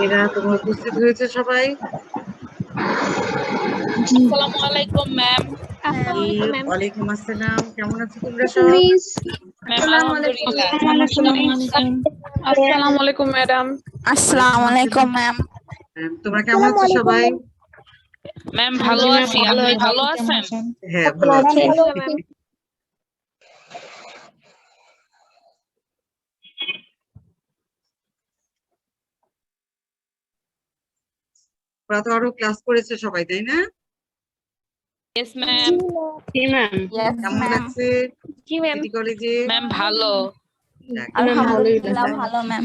এরা তোমরা উপস্থিত হয়েছে সবাই? আসসালামু আলাইকুম ম্যাম। ওয়ালাইকুম আসসালাম। কেমন আছো তোমরা সব? ম্যাম আলহামদুলিল্লাহ। আসসালামু আলাইকুম ম্যাডাম। আসসালামু আলাইকুম ম্যাম। তোমরা কেমন আছো সবাই? ম্যাম ভালো আছি, আপনি ভালো আছেন? হ্যাঁ ভালো আছি। তোমরা তো আরো ক্লাস করেছো সবাই, তাই না? Yes ma'am. জি ম্যাম। কেমন লাগছে সিটি কলেজে? ম্যাম ভালো। আলহামদুলিল্লাহ ভালো ম্যাম।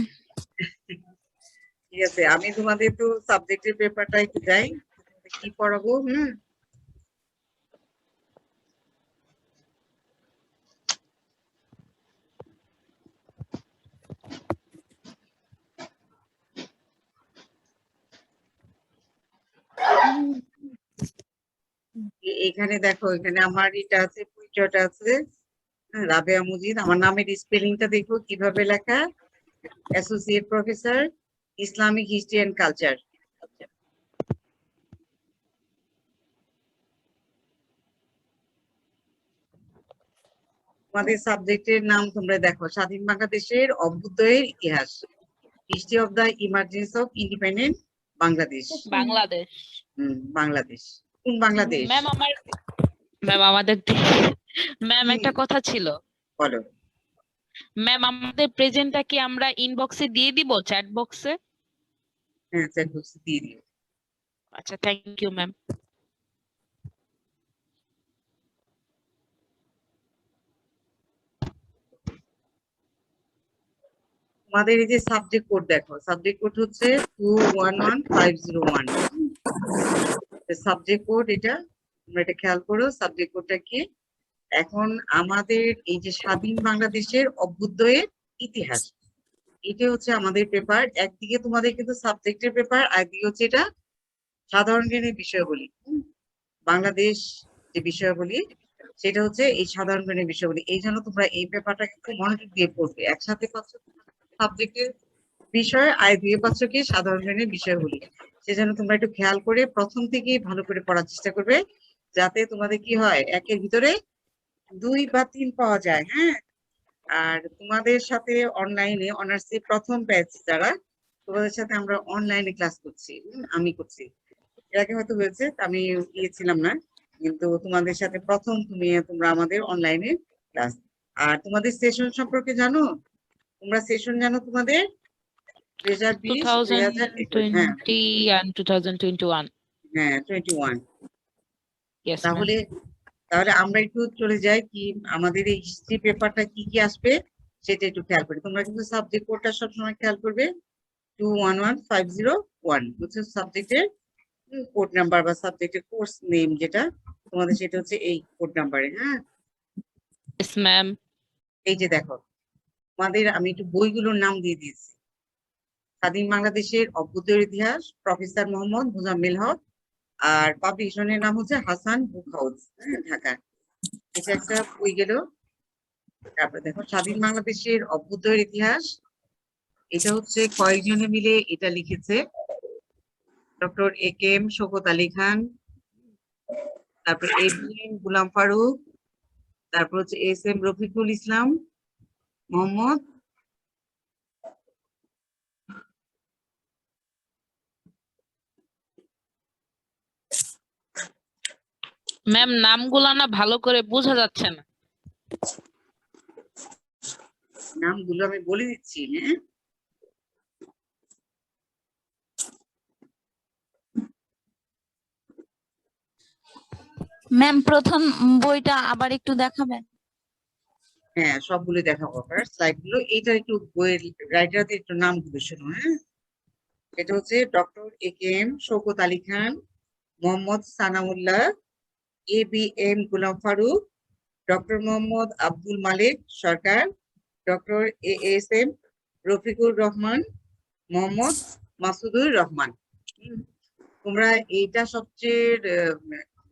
ঠিক আছে, আমি তোমাদের তো সাবজেক্টের পেপারটা একটু যাই, কি পড়াবো। এখানে দেখো, এখানে আমার এটা আছে, পরিচয়টা আছে, রাবেয়া মুজিদ। আমার নামের স্পেলিংটা দেখো কিভাবে লেখা, associate professor Islamic history and culture. তোমাদের সাবজেক্টের নাম তোমরা দেখো, স্বাধীন বাংলাদেশের অভ্যুদয়ের ইতিহাস, history of the emergence of independent Bangladesh. Bangladesh. Bangladesh কোন বাংলাদেশ? ম্যাম আমাদের ম্যাম একটা কথা ছিল। বলো ম্যাম, আমাদের প্রেজেন্টটা কি আমরা ইনবক্সে দিয়ে দিব, চ্যাট বক্সে? হ্যাঁ, চ্যাট বক্সে দিয়ে দিও। আচ্ছা, থ্যাংক ইউ ম্যাম। তোমাদের এই যে সাবজেক্ট কোড দেখো, সাবজেক্ট কোড হচ্ছে 211501। সাবজেক্ট কোড এটা, তোমরা এটা খেয়াল করো সাবজেক্ট কোডটা কি। এখন আমাদের এই যে স্বাধীন বাংলাদেশের অভ্যুদয়ের ইতিহাস, এটা হচ্ছে আমাদের পেপার। একদিকে তোমাদের কিন্তু সাবজেক্টের পেপার, একদিকে হচ্ছে এটা সাধারণ জ্ঞানের বিষয়গুলি। বাংলাদেশ যে বিষয়গুলি, সেটা হচ্ছে এই সাধারণ জ্ঞানের বিষয়গুলি। এই জন্য তোমরা এই পেপারটা কিন্তু মনোযোগ দিয়ে পড়বে। একসাথে পাচ্ছ সাবজেক্টের বিষয়, আর দিয়ে পাচ্ছ কি সাধারণ জ্ঞানের বিষয়গুলি। সেজন্য তোমরা একটু খেয়াল করে প্রথম থেকেই ভালো করে পড়ার চেষ্টা করবে, যাতে তোমাদের কি হয়, একের ভিতরে 2 বা 3 পাওয়া যায়। হ্যাঁ, আর তোমাদের সাথে অনলাইনে অনার্সে প্রথম ব্যাচ যারা, তোমাদের সাথে আমরা অনলাইনে ক্লাস করছি, আমি করছি। এর আগে হয়তো হয়েছে, আমি গিয়েছিলাম না, কিন্তু তোমাদের সাথে প্রথম তোমরা আমাদের অনলাইনে ক্লাস। আর তোমাদের সেশন সম্পর্কে জানো? তোমরা সেশন জানো তোমাদের? 2020 and 2021। হ্যাঁ, 21। Yes ma'am. তাহলে আমরা একটু চলে যাই, কি আমাদের এই হিস্ট্রি পেপারটা কি কি আসবে সেটা একটু খেয়াল করি। তোমরা কিন্তু সাবজেক্ট কোডটা সবসময় খেয়াল করবে, 211501 হচ্ছে সাবজেক্টের কোড নাম্বার বা সাবজেক্টের কোর্স নেম, যেটা তোমাদের সেটা হচ্ছে এই কোড নাম্বারে। হ্যাঁ, ইয়েস ম্যাম। এই যে দেখো, আমাদের আমি একটু বইগুলোর নাম দিয়ে দিয়েছি। স্বাধীন বাংলাদেশের অভ্যুদয়ের ইতিহাস, প্রফেসর মোহাম্মদ মোজাম্মেল হক, আর পাবলিকেশনের নাম হচ্ছে হাসান বুক হাউস, ঢাকা। এটা একটা বই গেল। তারপরে দেখো, স্বাধীন বাংলাদেশের অভ্যুদয়ের ইতিহাস, এটা হচ্ছে কয়েকজনে মিলে এটা লিখেছে, ডক্টর A.K.M. শওকত আলী খান, তারপর A.B.M. গুলাম ফারুক, তারপর হচ্ছে S.M. রফিকুল ইসলাম মোহাম্মদ, ম্যাম নামগুলা না ভালো করে বোঝা যাচ্ছে না। নামগুলো আমি বলে দিচ্ছি। হ্যাঁ, ম্যাম প্রথম বইটা আবার একটু দেখাবেন? হ্যাঁ, সবগুলো দেখাবো, স্লাইড গুলো। এইটা একটু বইয়ের রাইটারদের একটু নামগুলো শোনো। হ্যাঁ, এটা হচ্ছে doctor AKM Shawkat Ali Khan, Mohammad Sanaullah, ABM Golam Faruk, doctor Mohammad Abdul Malik সরকার, ডক্টর ASM রফিকুর রহমান, মোহাম্মদ মাসুদুর রহমান। তোমরা এইটা সবচেয়ে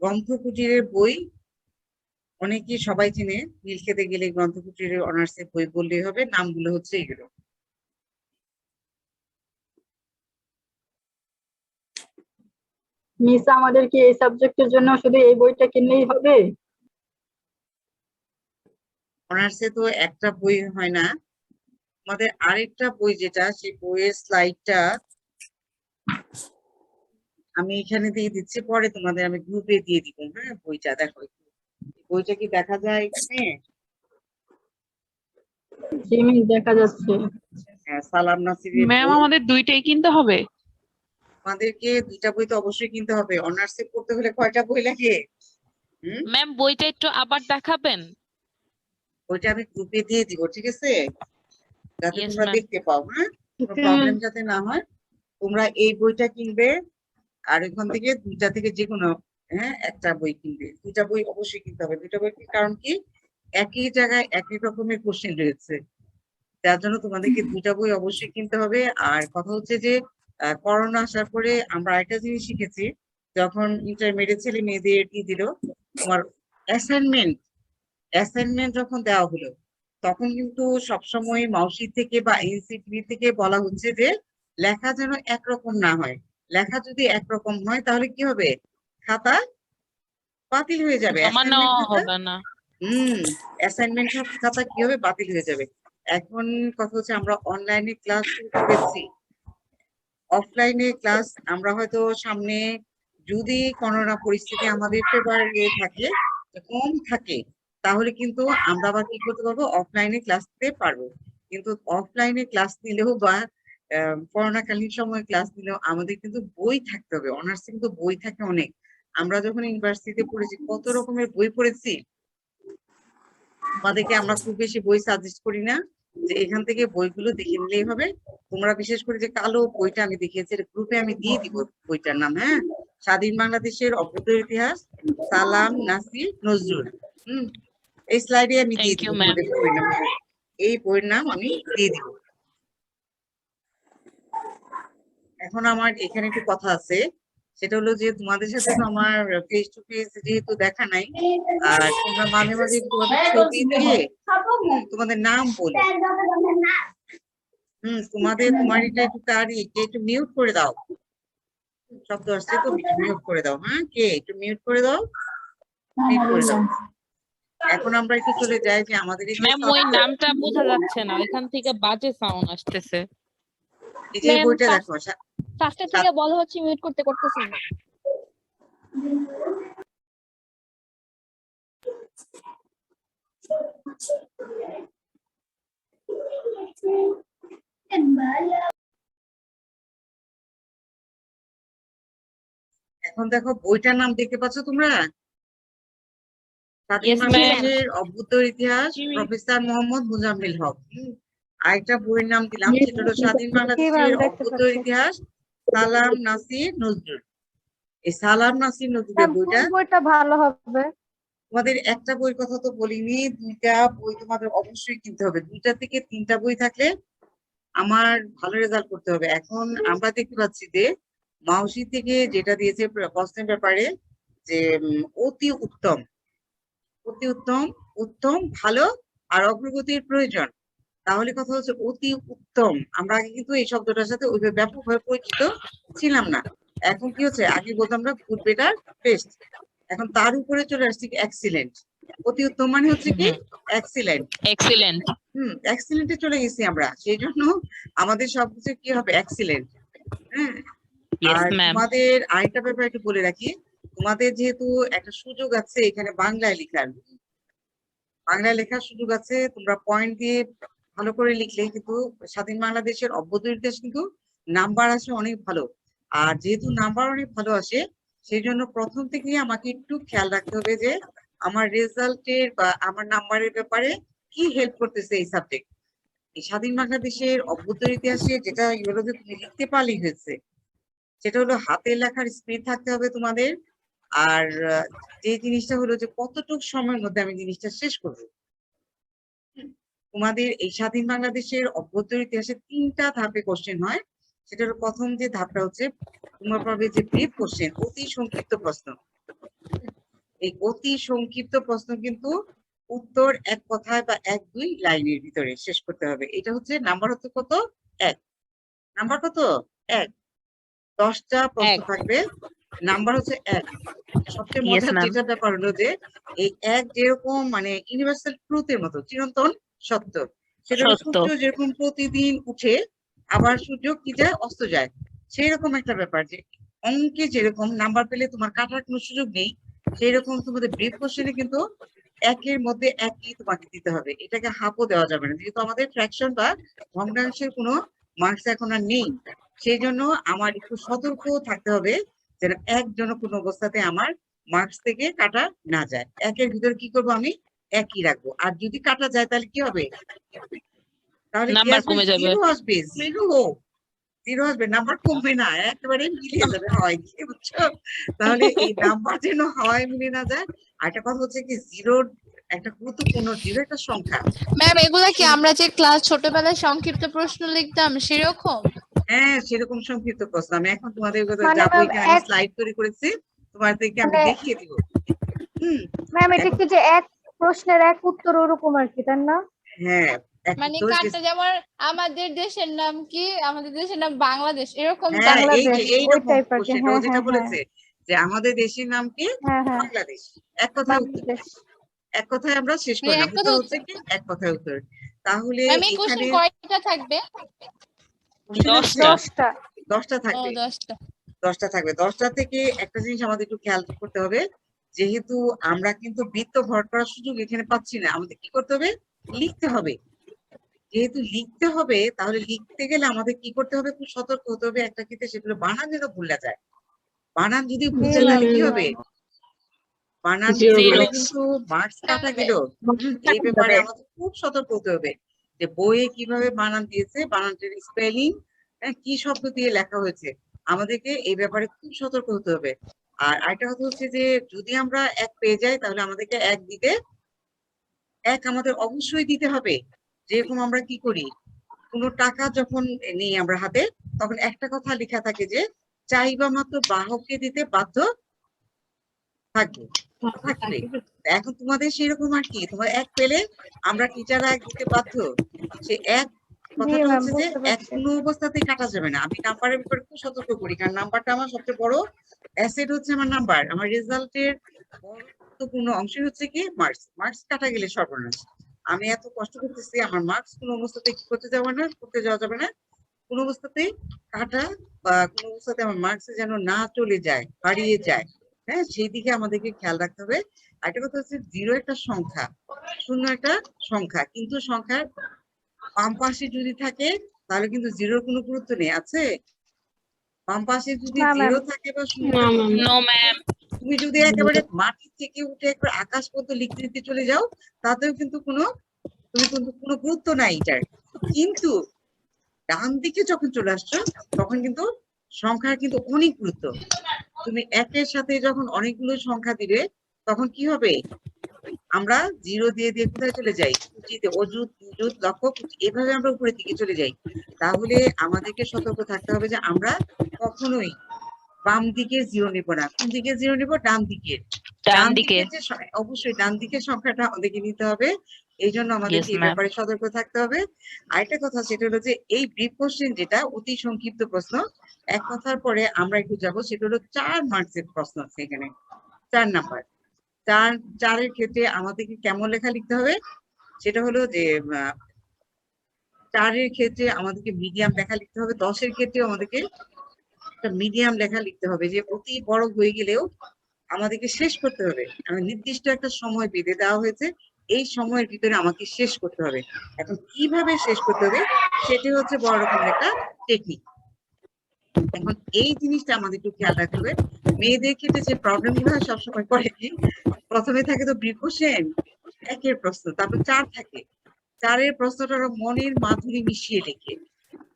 গ্রন্থ কুটিরের বই অনেকেই সবাই চিনে, নীল খেতে গেলে গ্রন্থ কুটিরের অনার্সের বই বললেই হবে। নামগুলো হচ্ছে এগুলো। মিস আমাদের কি এই সাবজেক্টের জন্য শুধু এই বইটা কিনলেই হবে? অনার্সে তো একটা বই হয় না, আমাদের আরেকটা বই যেটা, সেই বইয়ের স্লাইডটা আমি এখানে দিয়ে দিচ্ছি, পরে তোমাদের আমি গ্রুপে দিয়ে দিব। হ্যাঁ, বইটা দেখো, বইটা কি দেখা যায় এখানে? জি মিস, দেখা যাচ্ছে। হ্যাঁ, সালাম নাসিরের ম্যাম বই। আমাদের দুইটাই কিনতে হবে? আমাদেরকে দুইটা বই তো অবশ্যই কিনতে হবে। অনার্সে পড়তে হলে কয়টা বই লাগে? ম্যাম বইটা একটু আবার দেখাবেন? ওইটা আমি গ্রুপে দিয়ে দিব, ঠিক আছে? যাতে Yes, তোমরা ma'am. দেখতে পাও। হ্যাঁ, কোনো Okay, প্রবলেম যাতে না হয়। তোমরা এই বইটা কিনবে, আর ওইখান থেকে দুইটা থেকে যে কোনো একটা বই কিনবে। দুইটা বই অবশ্যই কিনতে হবে। দুইটা বই কারণ কি, একই জায়গায় একই রকমের কোশ্চেন রয়েছে, যার জন্য তোমাদেরকে দুইটা বই অবশ্যই কিনতে হবে। আর কথা হচ্ছে যে করোনা আসার পরে আমরা আরেকটা জিনিস শিখেছি, যখন ইন্টারমিডিয়েট ছেলে মেয়েদের দিল তোমার অ্যাসাইনমেন্ট যখন দেওয়া হলো, তখন কিন্তু সবসময় মাউসি থেকে বা এনসিটিভি থেকে বলা হচ্ছে যে লেখা যেন একরকম না হয়। লেখা যদি একরকম হয় তাহলে কি হবে, খাতা বাতিল হয়ে যাবে। জমা অ্যাসাইনমেন্ট নেওয়া খাতা হবে না। অ্যাসাইনমেন্ট খাতা কি হবে, বাতিল হয়ে যাবে। এখন কথা হচ্ছে আমরা অনলাইনে ক্লাস শুরু করেছি, অফলাইনে ক্লাস আমরা হয়তো সামনে যদি করোনা পরিস্থিতি আমাদের ফেভারে থাকে, কম থাকে, তাহলে কিন্তু আমরা আবার কি করতে পারবো, অফলাইনে ক্লাস দিতে পারবো। কিন্তু অফলাইনে ক্লাস নিলেও বা করোনাকালীন সময় ক্লাস নিলেও আমাদের কিন্তু বই থাকতে হবে। অনার্সে কিন্তু বই থাকে অনেক। আমরা যখন ইউনিভার্সিটিতে পড়েছি কত রকমের বই পড়েছি, আমাদেরকে আমরা খুব বেশি বই সাজেস্ট করি না যে এখান থেকে বইগুলো দেখে নিলেই হবে। তোমরা বিশেষ করে যে কালো বইটা আমি দেখিয়েছি, গ্রুপে আমি দিয়ে দিব বইটার নাম। হ্যাঁ, স্বাধীন বাংলাদেশের অভ্যুদয়ের ইতিহাস, সালাম নাসির নজরুল। এই স্লাইডে আমি দিয়ে থ্যাংক দিব ইউ ম্যাম। তোমাদের বইয়ের নাম। এই বইয়ের নাম আমি দিয়ে দিব। এখন আমার এখানে একটু কথা আছে, সেটা হলো যে তোমাদের সাথে তো আমার ফেস টু ফেস যেহেতু দেখা নাই, আর তোমরা মাঝে মাঝে তোমাদের ছবি দিয়ে তোমাদের নাম বলো। তোমার এটা একটু একটু মিউট করে দাও, শব্দ আসছে তো একটু মিউট করে দাও। হ্যাঁ, কে একটু মিউট করে দাও, মিউট করে দাও। এখন আমরা একটু চলে যাই যে আমাদের এই যে ম্যাম ওই নামটা বোঝা যাচ্ছে না, এখান থেকে বাজে সাউন্ড আসতেছে। এই যে বইটা দেখো, ফার্স্টের থেকে বলা হচ্ছে মিউট করতে করতেছি না। এখন দেখো বইটার নাম দেখতে পাচ্ছ তোমরা, স্বাধীন Yes, ma'am. বাংলাদেশের অভ্যুদয়ের ইতিহাস, প্রফেসর মোহাম্মদ মুজাম্মিল হক। আরেকটা বইয়ের নাম দিলাম, সেটা হলো স্বাধীন বাংলাদেশের অভ্যুদয়ের ইতিহাস, সালাম নাসির নজরুল। এই সালাম নাসির নজরুলের বইটা ভালো হবে। তোমাদের একটা বইয়ের কথা তো বলিনি, দুইটা বই তোমাদের অবশ্যই কিনতে হবে। দুইটা থেকে তিনটা বই থাকলে আমার ভালো রেজাল্ট করতে হবে। এখন আমরা দেখতে পাচ্ছি যে মাউসি থেকে যেটা দিয়েছে প্রশ্নের ব্যাপারে, যে অতি উত্তম, অতি উত্তম, উত্তম, ভালো আর অগ্রগতির প্রয়োজন। তাহলে কথা হচ্ছে অতি উত্তম, আমরা আগে কিন্তু এই শব্দটার সাথে ওইভাবে ব্যাপকভাবে পরিচিত ছিলাম না। এখন কি হচ্ছে, আগে বলতাম আমরা গুড, বেটার, বেস্ট, এখন তার উপরে চলে আসছে এক্সিলেন্ট। অতি উত্তম মানে হচ্ছে কি এক্সিলেন্ট। এক্সিলেন্ট। এক্সিলেন্টে চলে গেছি আমরা, সেই জন্য আমাদের সবকিছু কি হবে, এক্সিলেন্ট। হ্যাঁ, Yes, আর ma'am. তোমাদের আরেকটা ব্যাপার একটু বলে রাখি, তোমাদের যেহেতু একটা সুযোগ আছে এখানে বাংলায় লেখার, বাংলায় লেখার সুযোগ আছে, তোমরা পয়েন্ট দিয়ে ভালো করে লিখলে কিন্তু স্বাধীন বাংলাদেশের অভ্যুদয়ের ইতিহাস কিন্তু নাম্বার আসে অনেক ভালো। আর যেহেতু নাম্বার অনেক ভালো আসে, সেই জন্য প্রথম থেকেই আমাকে একটু খেয়াল রাখতে হবে যে আমার রেজাল্টের বা আমার নাম্বারের ব্যাপারে কি হেল্প করতেছে এই সাবজেক্ট। এই স্বাধীন বাংলাদেশের অভ্যুদয় ইতিহাসে যেটা এগুলো যে তুমি লিখতে পারলেই হয়েছে, সেটা হলো হাতের লেখার স্পিড থাকতে হবে তোমাদের। আর যে জিনিসটা হলো যে কতটুকু সময়ের মধ্যে আমি জিনিসটা শেষ করবো। তোমাদের এই স্বাধীন বাংলাদেশের অভ্যুদয় ইতিহাসে 3টা ধাপে কোশ্চেন হয়। সেটা হলো প্রথম যে ধাপটা হচ্ছে তোমরা পাবে যে ব্রিফ কোশ্চেন, অতি সংক্ষিপ্ত প্রশ্ন। এই অতি সংক্ষিপ্ত প্রশ্ন কিন্তু উত্তর এক কথায় বা 1-2 লাইনের ভিতরে শেষ করতে হবে। এটা হচ্ছে নাম্বার হচ্ছে কত? 1 নাম্বার কত? 1 10টা প্রশ্ন থাকবে, নাম্বার হচ্ছে 1। সবচেয়ে মজার যেটা ব্যাপার হলো যে এই 1 যেরকম মানে ইউনিভার্সাল ট্রুথের মতো চিরন্তন সত্য, সেটা সূর্য যেরকম প্রতিদিন উঠে আবার সূর্য কি যায়, অস্ত যায়, সেই রকম একটা ব্যাপার যে অঙ্কে যেরকম নাম্বার পেলে তোমার কাটার কোনো সুযোগ নেই, সেই রকম তোমাদের ব্রিফ কোশ্চেনে কিন্তু 1-এর মধ্যে 1ই তোমাকে দিতে হবে। এটাকে হাফও দেওয়া যাবে না, যেহেতু আমাদের ফ্র্যাকশন বা ভগ্নাংশের কোনো মার্কস এখন আর নেই। সেই জন্য আমার একটু সতর্ক থাকতে হবে যেন একজন কোনো অবস্থাতে আমার মার্কস থেকে কাটা না যায়। 1-এর ভিতরে কি করবো আমি? 1ই রাখবো। আর যদি কাটা যায় তাহলে কি হবে? তাহলে নাম্বার কমে যাবে, জিরো আসবে, জিরো আসবে, নাম্বার কমবে না, একেবারে মিলিয়ে যাবে হয়, বুঝছো? তাহলে এই নাম্বার যেন হয় মিলে না যায়। আর একটা কথা হচ্ছে কি, জিরোর একটা গুরুত্বপূর্ণ, জিরো একটা সংখ্যা। ম্যাম এগুলা কি আমরা যে ক্লাস ছোটবেলায় সংক্ষিপ্ত প্রশ্ন লিখতাম সেরকম? হ্যাঁ, সেরকম সংক্ষিপ্ত প্রশ্ন। আমি এখন তোমাদের মানে যাবো, ম্যাম এখানে আমি স্লাইড তৈরি করেছি, তোমাদেরকে আমি মানে দেখিয়ে দিব। ম্যাম এটা কি যে এক প্রশ্নের এক উত্তর ওরকম আর কি, তাই না? হ্যাঁ, মানে কার্ডটা যেমন আমাদের দেশের নাম কি, আমাদের দেশের নাম বাংলাদেশ, এরকম হ্যাঁ, এই বাংলাদেশ যে ওই এইরকম টাইপ আর কি। কোশ্চেন ও হ্যাঁ যেটা হ্যাঁ বলেছে যে আমাদের দেশের নাম কি, হ্যাঁ হ্যাঁ বাংলাদেশ, এক কথায় উত্তর, বাংলাদেশ। এক কথায় আমরা শেষ মানে করলাম, এক উত্তর কথা হচ্ছে কি, এক কথায় উত্তর। তাহলে ম্যাম এই এখানে কোশ্চেন কয়টা থাকবে? question আছে 10টা। 10টা ও থাকবে, 10টা। 10টা থাকবে। 10টা থেকে একটা জিনিস আমাদের একটু খেয়াল করতে হবে, যেহেতু আমরা কিন্তু বৃত্ত ভর করার সুযোগ এখানে পাচ্ছি না, আমাদের কি করতে হবে? লিখতে হবে। যেহেতু লিখতে হবে, তাহলে লিখতে গেলে আমাদের কি করতে হবে? খুব সতর্ক হতে হবে একটা ক্ষেত্রে, সেগুলো বানান যেন ভুল না যায়। বানান যদি ভুল যায় তাহলে কি হবে? বানান ভুল গেলে কিন্তু মার্কস কাটা গেল। এই ব্যাপারে আমাদের খুব সতর্ক হতে হবে যে বইয়ে কিভাবে বানান দিয়েছে, বানানটার স্পেলিং, কি শব্দ দিয়ে লেখা হয়েছে, আমাদেরকে এই ব্যাপারে খুব সতর্ক হতে হবে। আর আরেকটা কথা হচ্ছে যে যদি আমরা 1 পেয়ে যাই তাহলে আমাদেরকে 1 দিতে, 1 আমাদের অবশ্যই দিতে হবে। যেরকম আমরা কি করি, কোনো টাকা যখন নিই আমরা হাতে, তখন একটা কথা লেখা থাকে যে চাইবা মাত্র বাহককে দিতে বাধ্য থাকবে, থাকবে। এখন তোমাদের সেরকম আর কি, তোমার 1 পেলে আমরা টিচাররা 1 দিতে বাধ্য। সে 1 জি কথাটা ম্যাম, হচ্ছে যে বুঝতে 1 পারছি। কোনো অবস্থাতেই কাটা যাবে না। আমি নাম্বারের ব্যাপারে খুব সতর্ক করি, কারণ নাম্বারটা আমার সবচেয়ে বড় অ্যাসেট হচ্ছে আমার নাম্বার। আমার রেজাল্টের গুরুত্বপূর্ণ অংশ হচ্ছে কি মার্কস। মার্কস কাটা গেলে সর্বনাশ। আমি এত কষ্ট করতেছি, আমার মার্কস কোনো অবস্থাতেই কি করতে যাবে না, করতে যাওয়া যাবে না। কোনো অবস্থাতেই কাটা বা কোনো অবস্থাতে আমার মার্কস যেন না চলে যায়, হারিয়ে যায়। হ্যাঁ, সেই দিকে আমাদেরকে খেয়াল রাখতে হবে। আরেকটা কথা হচ্ছে, 0 একটা সংখ্যা, 0 একটা সংখ্যা, কিন্তু সংখ্যার বাম পাশে যদি থাকে তাহলে কিন্তু 0-র কোনো গুরুত্ব নেই, আছে? বাম পাশে যদি না ম্যাম। 0 থাকে বা 0 থাকে, নো ম্যাম। তুমি যদি একেবারে মাটি থেকে উঠে একবার আকাশ পর্যন্ত লিখতে লিখতে চলে যাও, তাতেও কিন্তু তুমি কিন্তু কোনো গুরুত্ব নাই এটার। কিন্তু ডান দিকে যখন চলে আসছো, তখন কিন্তু সংখ্যার কিন্তু অনেক গুরুত্ব। তুমি 1-এর সাথে যখন অনেকগুলো সংখ্যা দিবে, তখন কি হবে? আমরা 0 দিয়ে দিয়ে কোথায় চলে যাই? কুচিতে, অযুত, নিযুত, লক্ষ, কুচি, এভাবে আমরা উপরের দিকে চলে যাই। তাহলে আমাদেরকে সতর্ক থাকতে হবে যে আমরা কখনোই বাম দিকে 0 নিব না। কোন দিকে 0 নিব? ডান দিকে। ডান ডান দিকে। দিকে যে অবশ্যই ডান দিকের সংখ্যাটা আমাদেরকে নিতে হবে। এই জন্য আমাদেরকে এই ma'am. ব্যাপারে সতর্ক থাকতে হবে। আরেকটা কথা, সেটা হলো যে এই ব্রিফ কোশ্চেন যেটা অতি সংক্ষিপ্ত প্রশ্ন, এক কথার পরে আমরা একটু যাব, সেটা হলো 4 মার্কসের প্রশ্ন আছে এখানে, 4 নাম্বার। 4-এর ক্ষেত্রে আমাদেরকে কেমন লেখা লিখতে হবে? সেটা হলো যে 4-এর ক্ষেত্রে আমাদেরকে মিডিয়াম লেখা লিখতে হবে। 10-এর ক্ষেত্রেও আমাদেরকে একটা মিডিয়াম লেখা লিখতে হবে, যে অতি বড় হয়ে গেলেও আমাদেরকে শেষ করতে হবে। নির্দিষ্ট একটা সময় বেঁধে দেওয়া হয়েছে, এই সময়ের ভিতরে আমাকে শেষ করতে হবে। এখন কিভাবে শেষ করতে হবে সেটি হচ্ছে বড় রকমের একটা টেকনিক। এখন এই জিনিসটা আমাদের একটু খেয়াল রাখতে হবে। মেয়েদের ক্ষেত্রে যে প্রবলেম গুলো হয় সবসময় করে কি, প্রথমে থাকে তো ব্রিফ কোশ্চেন, 1-এর প্রশ্ন, তারপর 4 থাকে, চারের প্রশ্নটা ওরা মনের মাধুরী মিশিয়ে লেখে।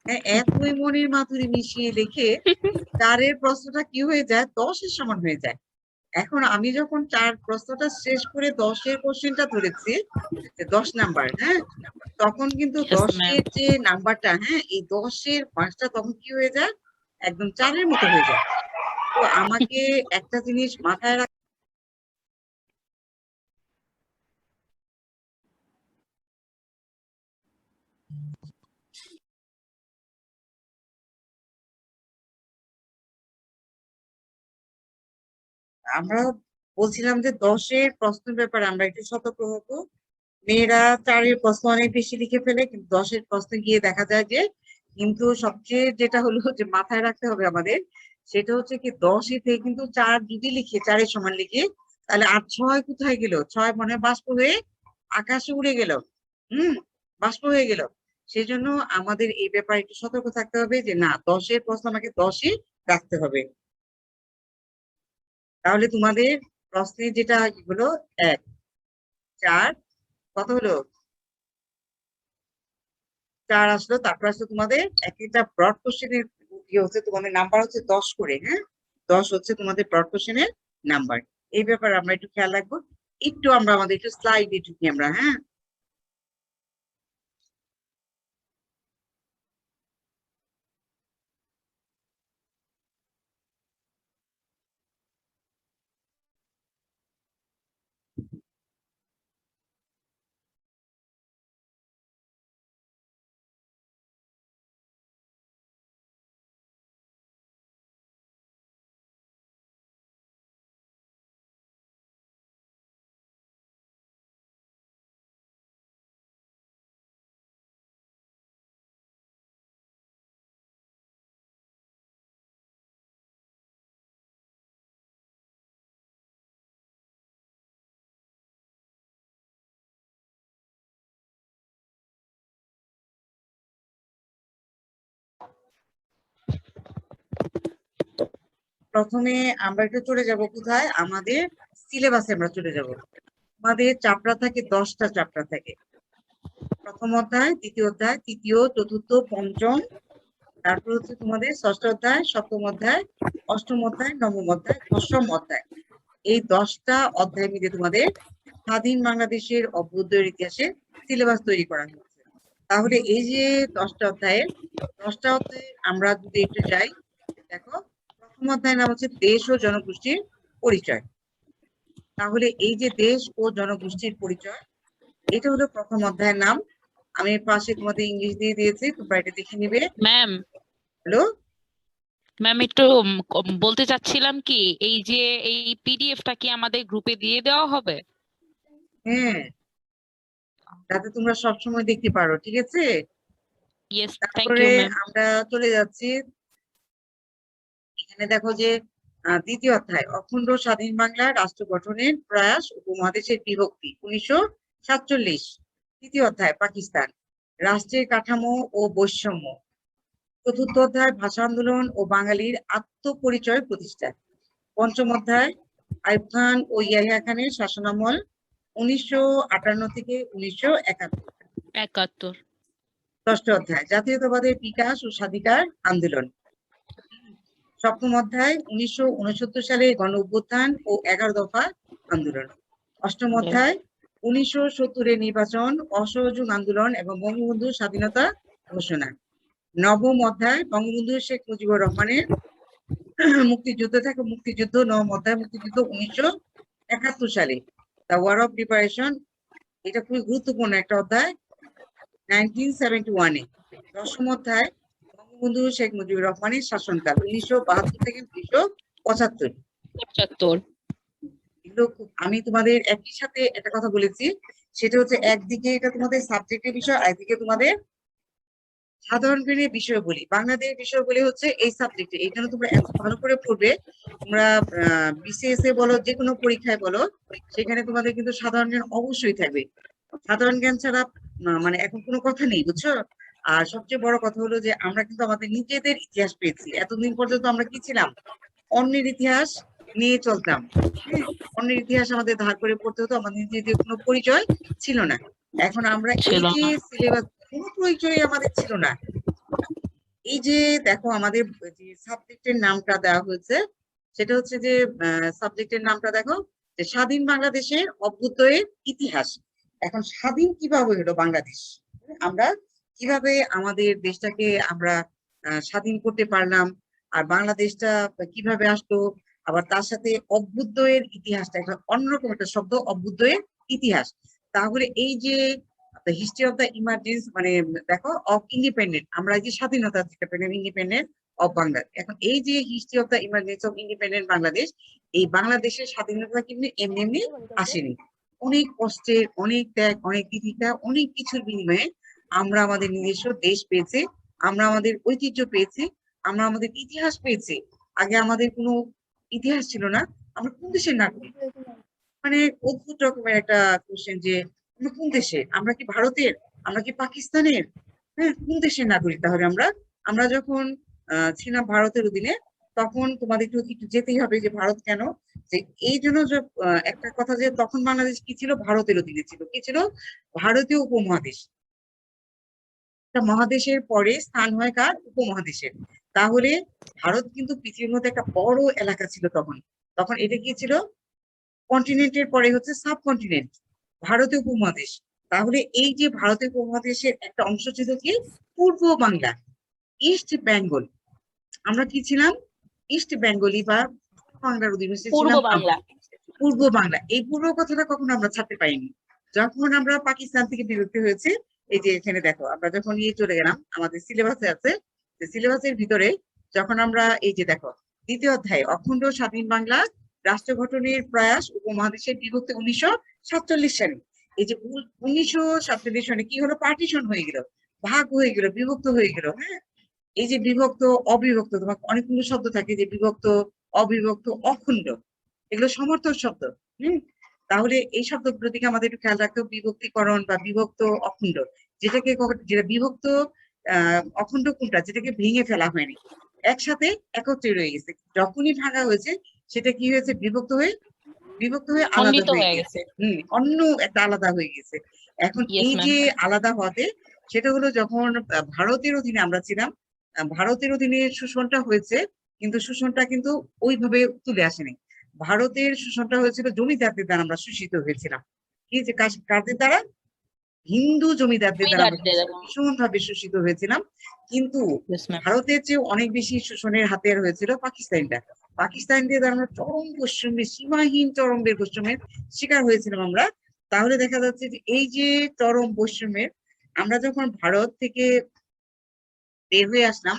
হ্যাঁ, এতই মনের মাধুরী মিশিয়ে লেখে চারের প্রশ্নটা কি হয়ে যায়, 10-এর সমান হয়ে যায়। এখন আমি যখন চার প্রশ্নটা শেষ করে 10-এর কোশ্চেনটা ধরেছি, 10 নাম্বার, হ্যাঁ, তখন কিন্তু Yes, ma'am. 10-এর যে নাম্বারটা, হ্যাঁ, এই 10-এর মার্কসটা তখন কি হয়ে যায়, একদম 4-এর মতো হয়ে যায়। তো আমাকে একটা জিনিস মাথায় রাখ, আমরা বলছিলাম যে 10-এর প্রশ্নের ব্যাপারে আমরা একটু সতর্ক হবো। মেয়েরা 4-এর প্রশ্ন অনেক বেশি লিখে ফেলে, কিন্তু 10-এর প্রশ্নে গিয়ে দেখা যায় যে, কিন্তু সবচেয়ে যেটা হলো যে মাথায় রাখতে হবে আমাদের, সেটা হচ্ছে কি 10-এ থেকে কিন্তু 4 যদি লিখে, 4-এর সমান লিখে, তাহলে 8-6 কোথায় গেল, 6 মনে হয় বাষ্প হয়ে আকাশে উড়ে গেল, বাষ্প হয়ে গেল। সেই জন্য আমাদের এই ব্যাপারে একটু সতর্ক থাকতে হবে যে না, 10-এর প্রশ্ন আমাকে 10-ই রাখতে হবে। তাহলে তোমাদের প্রশ্নে যেটা হলো 1, 4, কত হলো, 4 আসলো। তারপর আসলো তোমাদের একটা ব্রড কোশ্চেনের ইয়ে হচ্ছে, তোমাদের নাম্বার হচ্ছে 10 করে, হ্যাঁ, 10 হচ্ছে তোমাদের ব্রড কোশ্চেনের নাম্বার। এই ব্যাপারে আমরা একটু খেয়াল রাখবো। একটু আমরা আমাদের একটু স্লাইড একটু আমরা, হ্যাঁ, প্রথমে আমরা একটু চলে যাব কোথায়, আমাদের সিলেবাসে আমরা চলে যাব। আমাদের চ্যাপ্টার থাকে 10টা চ্যাপ্টার থাকে। প্রথম অধ্যায়, দ্বিতীয় অধ্যায়, তৃতীয়, চতুর্থ, পঞ্চম, তারপর হচ্ছে তোমাদের ষষ্ঠ অধ্যায়, সপ্তম অধ্যায়, অষ্টম অধ্যায়, নবম অধ্যায়, দশম অধ্যায়। এই 10টা অধ্যায় মিলে তোমাদের স্বাধীন বাংলাদেশের অভ্যুদয়ের ইতিহাসে সিলেবাস তৈরি করা হয়েছে। তাহলে এই যে 10টা অধ্যায়ে আমরা যদি একটু যাই, দেখো প্রথম অধ্যায়ের নাম হচ্ছে দেশ ও জনগোষ্ঠীর পরিচয়। তাহলে এই যে দেশ ও জনগোষ্ঠীর পরিচয়, এটা হলো প্রথম অধ্যায়ের নাম। আমি পাশে তোমাদের ইংলিশ দিয়ে দিয়েছি, তোমরা এটা দেখে নিবে। ম্যাম, হলো একটু বলতে চাচ্ছিলাম কি, এই যে এই পিডিএফটা কি আমাদের গ্রুপে দিয়ে দেওয়া হবে? হ্যাঁ, যাতে তোমরা সবসময় দেখতে পারো, ঠিক আছে। ইয়েস, থ্যাংক তারপরে ইউ ম্যাম। আমরা চলে যাচ্ছি, এখানে দেখো যে দ্বিতীয় অধ্যায়, অখণ্ড স্বাধীন বাংলা রাষ্ট্র গঠনের প্রয়াস, উপমহাদেশের বিভক্তি 1947। তৃতীয় অধ্যায়, পাকিস্তান, রাষ্ট্রের কাঠামো ও বৈষম্য। চতুর্থ অধ্যায়, ভাষা আন্দোলন ও বাঙালির আত্মপরিচয় প্রতিষ্ঠা। পঞ্চম অধ্যায়, আইয়ুব খান ও ইয়াহিয়া খানের শাসনামল 1958 থেকে 1971। ষষ্ঠ অধ্যায়, জাতীয়তাবাদের বিকাশ ও স্বাধিকার আন্দোলন। সপ্তম অধ্যায়, 1969 সালে গণ অভ্যুত্থান ও 11 দফা আন্দোলন। অষ্টম অধ্যায়, 1970-এর নির্বাচন, অসহযোগ আন্দোলন এবং বঙ্গবন্ধুর স্বাধীনতা ঘোষণা। নবম অধ্যায়, বঙ্গবন্ধু শেখ মুজিবুর রহমানের মুক্তিযুদ্ধ। নবম অধ্যায়, মুক্তিযুদ্ধ 1971 সালে, দ্য ওয়ার অফ লিবারেশন। এটা খুবই গুরুত্বপূর্ণ একটা অধ্যায়, 1971-এ। দশম অধ্যায়, বঙ্গবন্ধু শেখ মুজিবুর রহমানের শাসনকাল 1972 থেকে 1975। এগুলো আমি তোমাদের একই সাথে একটা কথা বলেছি, সেটা হচ্ছে একদিকে এটা তোমাদের সাবজেক্টের বিষয়, একদিকে তোমাদের সাধারণ জ্ঞানের বিষয় বলি। বাংলাদেশ বিষয় বলি হচ্ছে এই সাবজেক্টে, এই জন্য তোমরা এত ভালো করে পড়বে। তোমরা বিসিএস এ বলো, যে কোনো পরীক্ষায় বলো, সেখানে তোমাদের কিন্তু সাধারণ জ্ঞান অবশ্যই থাকবে। সাধারণ জ্ঞান ছাড়া মানে এখন কোনো কথা নেই, বুঝছো। আর সবচেয়ে বড় কথা হলো যে আমরা কিন্তু আমাদের নিজেদের ইতিহাস পেয়েছি। এতদিন পর্যন্ত আমরা কি ছিলাম, অন্যের ইতিহাস নিয়ে চলতাম। হ্যাঁ, অন্যের ইতিহাস আমাদের ধার করে পড়তে হতো, আমাদের নিজেদের কোনো পরিচয় ছিল না। এখন আমরা এই ছিল যে না। সিলেবাস কোনো পরিচয় আমাদের ছিল না। এই যে দেখো আমাদের যে সাবজেক্টের নামটা দেওয়া হয়েছে সেটা হচ্ছে যে সাবজেক্টের নামটা দেখো যে স্বাধীন বাংলাদেশের অভ্যুদয়ের ইতিহাস। এখন স্বাধীন কিভাবে হলো বাংলাদেশ, আমরা কিভাবে আমাদের দেশটাকে আমরা স্বাধীন করতে পারলাম, আর বাংলাদেশটা কিভাবে আসলো, আবার তার সাথে অভ্যুদয়ের ইতিহাসটা একটা অন্যরকম একটা শব্দ, অভ্যুদয়ের ইতিহাস। তাহলে এই যে হিস্ট্রি অফ দ্য ইমার্জেন্স মানে দেখো অফ ইন্ডিপেন্ডেন্ট, আমরা এই যে স্বাধীনতা থেকে পেলাম ইন্ডিপেন্ডেন্ট অফ বাংলাদেশ। এখন এই যে history of the emergence of independent Bangladesh, এই বাংলাদেশের স্বাধীনতা কিন্তু এমনি এমনি আসেনি। অনেক কষ্টের, অনেক ত্যাগ, অনেক তিতিক্ষা, অনেক কিছুর বিনিময়ে আমরা আমাদের নিজস্ব দেশ পেয়েছি, আমরা আমাদের ঐতিহ্য পেয়েছি, আমরা আমাদের ইতিহাস পেয়েছি। আগে আমাদের কোনো ইতিহাস ছিল না, আমরা কোন দেশের নাগরিক? মানে অদ্ভুত রকমের একটা কোশ্চেন যে আমরা কোন দেশের, আমরা কি ভারতের, আমরা কি পাকিস্তানের, হ্যাঁ কোন দেশের নাগরিক? তাহলে আমরা আমরা যখন ছিলাম ভারতের অধীনে তখন তোমাদের একটু একটু যেতেই হবে যে ভারত কেন, যে এই জন্য যে একটা কথা যে তখন বাংলাদেশ কি ছিল, ভারতের অধীনে ছিল। কি ছিল? ভারতীয় উপমহাদেশ। একটা মহাদেশের পরে স্থান হয় কার? উপমহাদেশের। তাহলে ভারত কিন্তু পৃথিবীর মধ্যে একটা বড় এলাকা ছিল তখন। তখন এটা কি ছিল? কন্টিনেন্টের পরে হচ্ছে সাবকন্টিনেন্ট, ভারতীয় উপমহাদেশ। তাহলে এই যে ভারতীয় উপমহাদেশের একটা অংশ ছিল কি? পূর্ব বাংলা, ইস্ট বেঙ্গল। আমরা কি ছিলাম? ইস্ট বেঙ্গলি বা বাংলার অধিবাসী পূর্ব ছিলাম বাংলা। পূর্ব বাংলা। এই পূর্ব কথাটা কখনো আমরা ছাড়তে পারিনি। যখন আমরা পাকিস্তান থেকে বিরক্ত হয়েছে, এই যে এখানে দেখো আমরা যখন নিয়ে চলে গেলাম, আমাদের সিলেবাসে আছে যে সিলেবাসের ভিতরে যখন আমরা এই যে দেখো দ্বিতীয় অধ্যায় অখণ্ড স্বাধীন বাংলা রাষ্ট্র গঠনের প্রয়াস উপমহাদেশের বিভক্তি 1947 সালে। এই যে 1947 সালে কি হলো? পার্টিশন হয়ে গেল, ভাগ হয়ে গেল, বিভক্ত হয়ে গেল। হ্যাঁ, এই যে বিভক্ত, অবিভক্ত, তোমার অনেকগুলো শব্দ থাকে যে বিভক্ত, অবিভক্ত, অখণ্ড, এগুলো সমর্থক শব্দ। তাহলে এই শব্দগুলোর দিকে আমাদের একটু খেয়াল রাখতে হবে। বিভক্তিকরণ বা বিভক্ত, অখণ্ড, যেটাকে যেটা বিভক্ত অখণ্ড কোনটা? যেটাকে ভেঙে ফেলা হয়নি, একসাথে একত্রে রয়ে গেছে। যখনই ভাঙা হয়েছে সেটা কি হয়েছে? বিভক্ত হয়ে আলাদা খণ্ডিত হয়ে হয়ে গেছে। অন্য একটা আলাদা হয়ে গেছে। এখন Yes, এই ma'am. যে আলাদা হওয়াতে সেটা হলো যখন ভারতের অধীনে আমরা ছিলাম, ভারতের অধীনে শোষণটা হয়েছে, কিন্তু শোষণটা কিন্তু ওইভাবে তুলে আসেনি। ভারতের শোষণটা হয়েছিল জমিদারদের দ্বারা, আমরা শোষিত হয়েছিলাম। কি যে কাদের দ্বারা? হিন্দু জমিদারদের দ্বারা আমরা জমিদারদের দ্বারা। ভীষণ ভাবে শোষিত হয়েছিলাম। কিন্তু Yes, ma'am. ভারতের চেয়ে অনেক বেশি শোষণের হাতিয়ার হয়েছিল পাকিস্তানিরা। পাকিস্তানিদের দ্বারা আমরা চরম বৈষম্যের, সীমাহীন চরম বৈষম্যের শিকার হয়েছিলাম আমরা। তাহলে দেখা যাচ্ছে যে এই যে চরম বৈষম্যের, আমরা যখন ভারত থেকে বের হয়ে আসলাম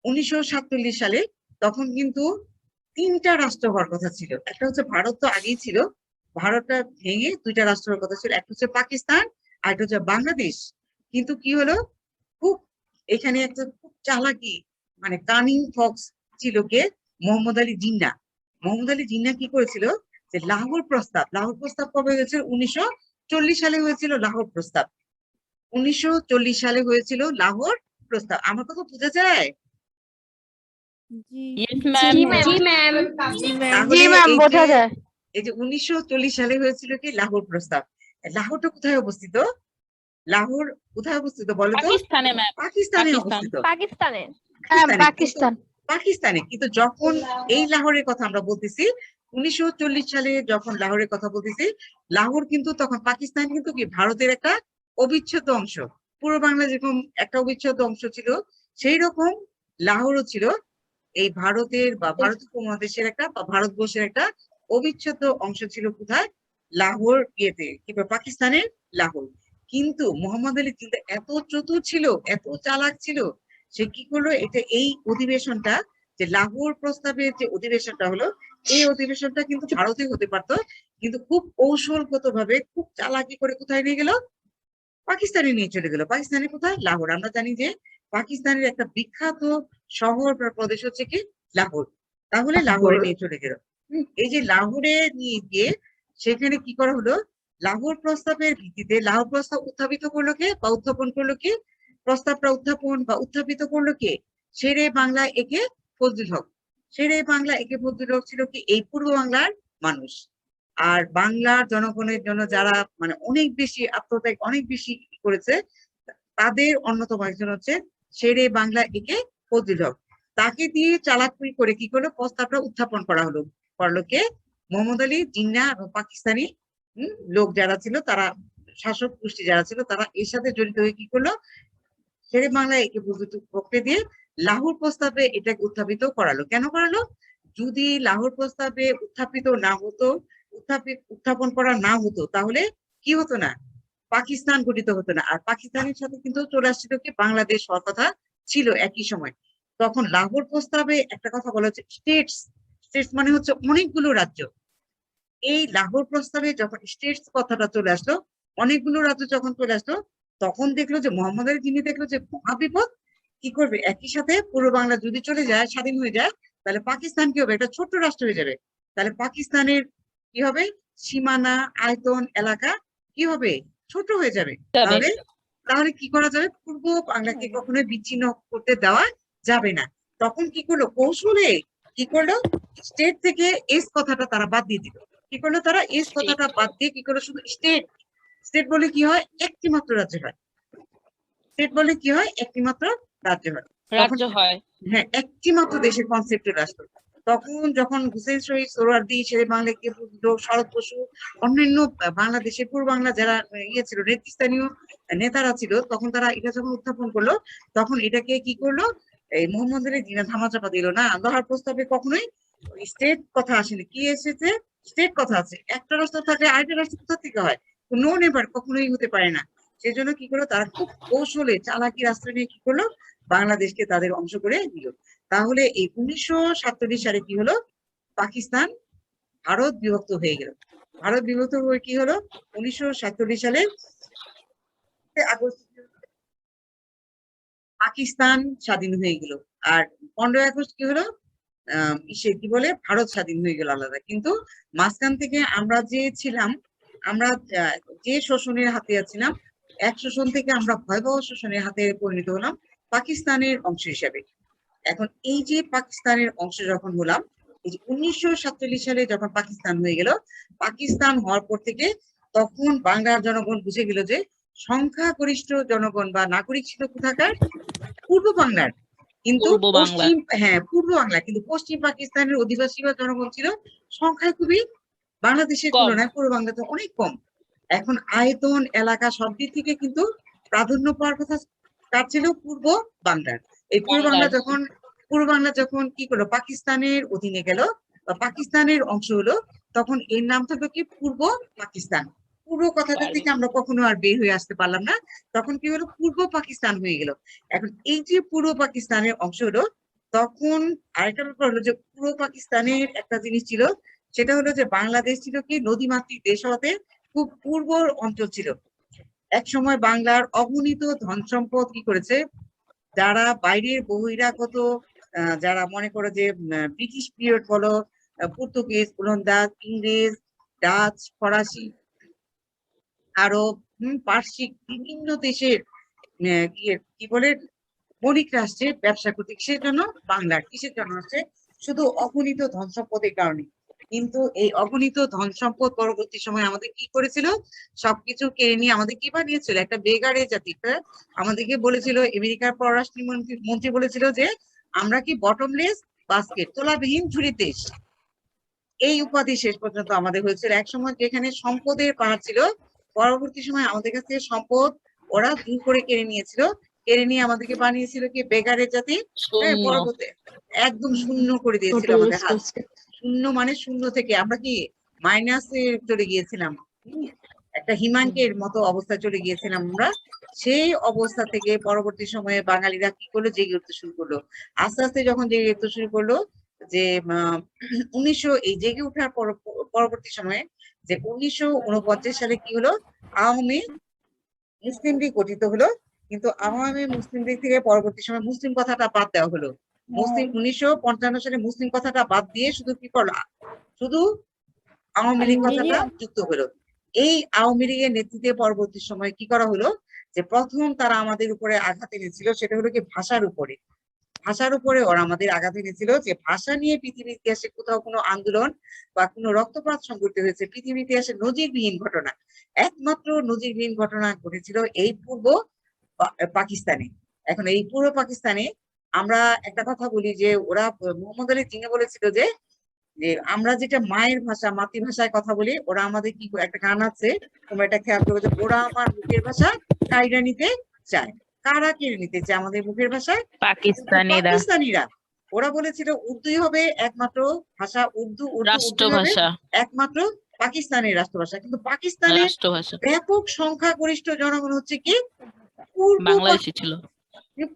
1947 সালে, তখন কিন্তু 3টা রাষ্ট্র হওয়ার কথা ছিল। একটা হচ্ছে ভারত, তো আগেই ছিল, ভারতটা ভেঙে 2টা রাষ্ট্র হওয়ার কথা ছিল, একটা হচ্ছে পাকিস্তান আর একটা হচ্ছে বাংলাদেশ। কিন্তু কি হলো? খুব এখানে একটা খুব চালাকি, মানে কানিং ফক্স ছিল কে? মোহাম্মদ আলী জিন্না। মোহাম্মদ আলী জিন্না কি করেছিল? যে লাহোর প্রস্তাব কবে হয়েছিল? 1940 সালে হয়েছিল লাহোর প্রস্তাব। 1940 সালে হয়েছিল লাহোর প্রস্তাব। আমার কথা বোঝা যায়? Yes, ma'am. জি ম্যাম। তাহলে জি ম্যাম, এই বোঝা যে যায়। এই যে 1940 সালে হয়েছিল কি লাহোর প্রস্তাব। লাহোরটা কোথায় অবস্থিত? লাহোর কোথায় অবস্থিত বলো তো? পাকিস্তানে, ম্যাম। পাকিস্তানে পাকিস্তান। অবস্থিত। পাকিস্তানের। পাকিস্তান। পাকিস্তানে। কিন্তু যখন এই লাহোরের কথা আমরা বলতেছি, 1940 সালে যখন লাহোরের কথা বলতেছি, লাহোর কিন্তু তখন পাকিস্তান কিন্তু কি ভারতের একটা অবিচ্ছেদ্য অংশ। পূর্ব বাংলা যেরকম একটা অবিচ্ছেদ্য অংশ ছিল, সেই রকম লাহোরও ছিল এই ভারতের বা ভারত উপমহাদেশের একটা বা ভারতবর্ষের একটা অবিচ্ছেদ্য অংশ ছিল। কোথায়? লাহোর ইয়েতে, কিংবা পাকিস্তানের লাহোর। কিন্তু মোহাম্মদ আলী জিন্না এত চতুর ছিল, এত চালাক ছিল, সে কি করলো? এটা এই অধিবেশনটা, যে লাহোর প্রস্তাবের যে অধিবেশনটা হলো, এই অধিবেশনটা কিন্তু ভারতে হতে পারতো, কিন্তু খুব কৌশলগত ভাবে, খুব চালাকি করে কোথায় নিয়ে গেল? পাকিস্তানে নিয়ে চলে গেল। পাকিস্তানে কোথায়? লাহোর। আমরা জানি যে পাকিস্তানের একটা বিখ্যাত শহর বা প্রদেশ হচ্ছে কি? লাহোর। তাহলে লাহোরে নিয়ে চলে গেল। এই যে লাহোরে নিয়ে গিয়ে সেখানে কি করা হলো? লাহোর প্রস্তাবের ভিত্তিতে, লাহোর প্রস্তাব উত্থাপিত করলো কে বা উত্থাপন করলো কে? প্রস্তাবটা উত্থাপন বা উত্থাপিত করলো কে? শেরে বাংলা একে ফজলুল হক। শেরে বাংলা একে ফজলুল হক ছিল কি? এই পূর্ব বাংলার মানুষ। আর বাংলার জনগণের জন্য যারা মানে অনেক বেশি আত্মত্যাগ অনেক বেশি করেছে তাদের অন্যতম একজন হচ্ছে শেরে বাংলা একে ফজলুল হক। তাকে দিয়ে চালাকি করে কি করলো প্রস্তাবটা উত্থাপন করা করলো কে মোহাম্মদ আলী জিন্নাহ এবং পাকিস্তানি লোক যারা ছিল তারা শাসক গোষ্ঠী যারা ছিল তারা এর সাথে জড়িত হয়ে কি করলো শেরে বাংলা একে পক্ষে দিয়ে লাহোর প্রস্তাবে এটাকে উত্থাপিত করালো। কেন করালো? যদি লাহোর প্রস্তাবে উত্থাপিত না হতো উত্থাপন করা না হতো তাহলে কি হতো না পাকিস্তান গঠিত হতো না। আর পাকিস্তানের সাথে কিন্তু চলে আসছিল কি বাংলাদেশ হওয়ার কথা ছিল একই সময়। তখন লাহোর প্রস্তাবে একটা কথা বলা হচ্ছে স্টেটস। স্টেটস মানে হচ্ছে অনেকগুলো রাজ্য। এই লাহোর প্রস্তাবে যখন স্টেটস কথাটা চলে আসলো অনেকগুলো রাজ্য যখন চলে আসলো তখন দেখলো যে মোহাম্মদ আলী জিন্নাহ দেখলো যে মহাবিপদ। কি করবে? একই সাথে পূর্ব বাংলা যদি চলে যায় স্বাধীন হয়ে যায় তাহলে পাকিস্তান কি হবে? একটা ছোট্ট রাষ্ট্র হয়ে যাবে। তাহলে পাকিস্তানের কি হবে? সীমানা আয়তন এলাকা কি হবে? ছোট হয়ে যাবে। তাহলে তাহলে কি করা যাবে? পূর্ব বাংলাকে কখনোই বিচ্ছিন্ন করতে দেওয়া যাবে না। তখন কি করলো? কৌশলে কি করলো? স্টেট থেকে এস কথাটা তারা বাদ দিয়ে দিল। কি করলো তারা? এস কথাটা বাদ দিয়ে কি করলো? শুধু স্টেট। স্টেট বলে কি হয়? একটি মাত্র রাজ্য হয়। স্টেট বলে কি হয়? একটি মাত্র রাজ্য হয়। রাজ্য হয়। হ্যাঁ, একটি মাত্র দেশের কনসেপ্ট আসলো। তখন যখন হুসেন শহীদ সোহরাওয়ার্দী শেরে বাংলা কে শরৎ বসু অন্যান্য বাংলাদেশের পূর্ব বাংলা যারা ইয়ে ছিল নেতৃস্থানীয় নেতারা ছিল তখন তারা এটা যখন উত্থাপন করলো তখন এটাকে কি করলো? এই মোহাম্মদ আলী জিন্নাহ ধামাচাপা দিল না। লাহোর প্রস্তাবে কখনোই স্টেট কথা আসেনি। কি এসেছে? স্টেট কথা আছে। একটা রাষ্ট্র থাকলে আরেকটা রাষ্ট্র কোথা থেকে হয়? নো নেভার, কখনোই হতে পারে না। সেজন্য কি করলো তারা খুব কৌশলে চালাকি রাস্তা নিয়ে কি করলো বাংলাদেশকে তাদের অংশ করে দিল। তাহলে এই 1947 সালে কি হলো? পাকিস্তান ভারত বিভক্ত হয়ে গেল। ভারত বিভক্ত হয়ে কি হলো? 1947 সালে আগস্ট পাকিস্তান স্বাধীন হয়ে গেল। আর 15 আগস্ট কি হলো? কি বলে ভারত স্বাধীন হয়ে গেল আলাদা। কিন্তু মাঝখান থেকে আমরা যে ছিলাম আমরা যে শোষণের হাতে ছিলাম এক শোষণ থেকে আমরা ভয়াবহ শোষণের হাতে পরিণত হলাম পাকিস্তানের অংশ হিসাবে। এখন এই যে পাকিস্তানের অংশ যখন হলাম এই যে 1947 সালে যখন পাকিস্তান হয়ে গেল পাকিস্তান হওয়ার পর থেকে তখন বাংলার জনগণ বুঝে গেল যে সংখ্যাগরিষ্ঠ জনগণ বা নাগরিক ছিল কোথাকার? পূর্ব বাংলার। কিন্তু পশ্চিম পূর্ব বাংলা কিন্তু পশ্চিম পাকিস্তানের অধিবাসী বা জনগণ ছিল সংখ্যায় খুবই বাংলাদেশের তুলনায় পূর্ব বাংলাতে অনেক কম। এখন আয়তন এলাকা সব দিক থেকে কিন্তু প্রাধান্য পাওয়ার কথা কার ছিল? পূর্ব বাংলার। এই পূর্ব বাংলা যখন কি করলো পাকিস্তানের অধীনে গেল বা পাকিস্তানের অংশ হলো তখন এর নাম থাকলো কি পূর্ব পাকিস্তান। পূর্ব কথাটা থেকে আমরা কখনো আর বের হয়ে আসতে পারলাম না। তখন কি হলো? পূর্ব পাকিস্তান হয়ে গেল। এখন এই যে পূর্ব পাকিস্তানের অংশ হলো তখন আরেকটা ব্যাপার হলো যে পূর্ব পাকিস্তানের একটা জিনিস ছিল সেটা হলো যে বাংলাদেশ ছিল কি নদীমাতৃক দেশ হতে খুব পূর্ব অঞ্চল ছিল। এক সময় বাংলার অগণিত ধন সম্পদ কি করেছে যারা বাইরের বহিরাগত যারা মনে করো যে ব্রিটিশ পিরিয়ড বলো পর্তুগিজ ওলন্দাজ ইংরেজ ডাচ ফরাসি আরব পার্সিক বিভিন্ন দেশের কি বলে বণিক রাষ্ট্রে ব্যবসা করতে সেই জন্য বাংলার কিসের জন্য হচ্ছে শুধু অগণিত ধন সম্পদের কারণে। কিন্তু এই অগণিত ধন সম্পদ পরবর্তী সময় আমাদের কি করেছিল? সবকিছু কেড়ে নিয়ে আমাদের কি বানিয়েছিল? একটা বেগারে জাতি। আমাদেরকে বলেছিল আমেরিকার পররাষ্ট্র মন্ত্রী বলেছিল যে আমরা কি বটমলেস বাস্কেট তোলাবিহীন ঝুড়ির দেশ। এই উপাধি শেষ পর্যন্ত আমাদের হয়েছিল। এক সময় যেখানে সম্পদের পাহাড় ছিল পরবর্তী সময় আমাদের কাছে সম্পদ ওরা দূর করে কেড়ে নিয়েছিল। কেড়ে নিয়ে আমাদেরকে বানিয়েছিল কি বেগারের জাতি। পরবর্তী একদম শূন্য করে দিয়েছিল আমাদের হাত। শূন্য মানে শূন্য থেকে আমরা কি মাইনাসে চলে গিয়েছিলাম। একটা হিমাঙ্কের মতো অবস্থা চলে গিয়েছিলাম আমরা। সেই অবস্থা থেকে পরবর্তী সময়ে বাঙালিরা কি করলো? জেগে উঠতে শুরু করলো। আস্তে আস্তে যখন জেগে উঠতে শুরু করলো যে এই জেগে ওঠার পরবর্তী সময়ে যে 1949 সালে কি হলো? আওয়ামী মুসলিম লীগ গঠিত হলো। কিন্তু আওয়ামী মুসলিম লীগ থেকে পরবর্তী সময় মুসলিম কথাটা বাদ দেওয়া হলো। মুসলিম 1955 সালে মুসলিম কথাটা বাদ দিয়ে শুধু কি করলো? শুধু আওয়ামী লীগ কথাটা যুক্ত হলো। এই আওয়ামী লীগের নেতৃত্বে পরবর্তী সময় কি করা হলো? যে প্রথম তারা আমাদের উপরে আঘাত এনেছিল সেটা হলো কি ভাষার উপরে। ভাষার উপরে ওরা আমাদের আঘাত এনেছিল যে ভাষা নিয়ে পৃথিবীর ইতিহাসে কোথাও কোনো আন্দোলন বা কোনো রক্তপাত সংঘটিত হয়েছে পৃথিবীর ইতিহাসে নজিরবিহীন ঘটনা, একমাত্র নজিরবিহীন ঘটনা ঘটেছিল এই পূর্ব পাকিস্তানে। এখন এই পূর্ব পাকিস্তানে আমরা একটা কথা বলি যে ওরা মোহাম্মদ আলী জিন্না বলেছিল যে যে আমরা যেটা মায়ের ভাষা মাতৃভাষায় কথা বলি, ওরা আমাদের কি একটা গান আছে তোমরা এটা খেয়াল করবে যে ওরা আমার মুখের ভাষা কাইরা নিতে চায়। কারা কেড়ে নিতে চায় আমাদের মুখের ভাষায়? পাকিস্তানিরা পাকিস্তানিরা। ওরা বলেছিল উর্দুই হবে একমাত্র ভাষা, উর্দু উর্দু উর্দুই হবে রাষ্ট্রভাষা, একমাত্র পাকিস্তানের রাষ্ট্রভাষা। কিন্তু পাকিস্তানের রাষ্ট্রভাষা ব্যাপক সংখ্যাগরিষ্ঠ জনগণ হচ্ছে কি পূর্ব বাংলাদেশি ছিল।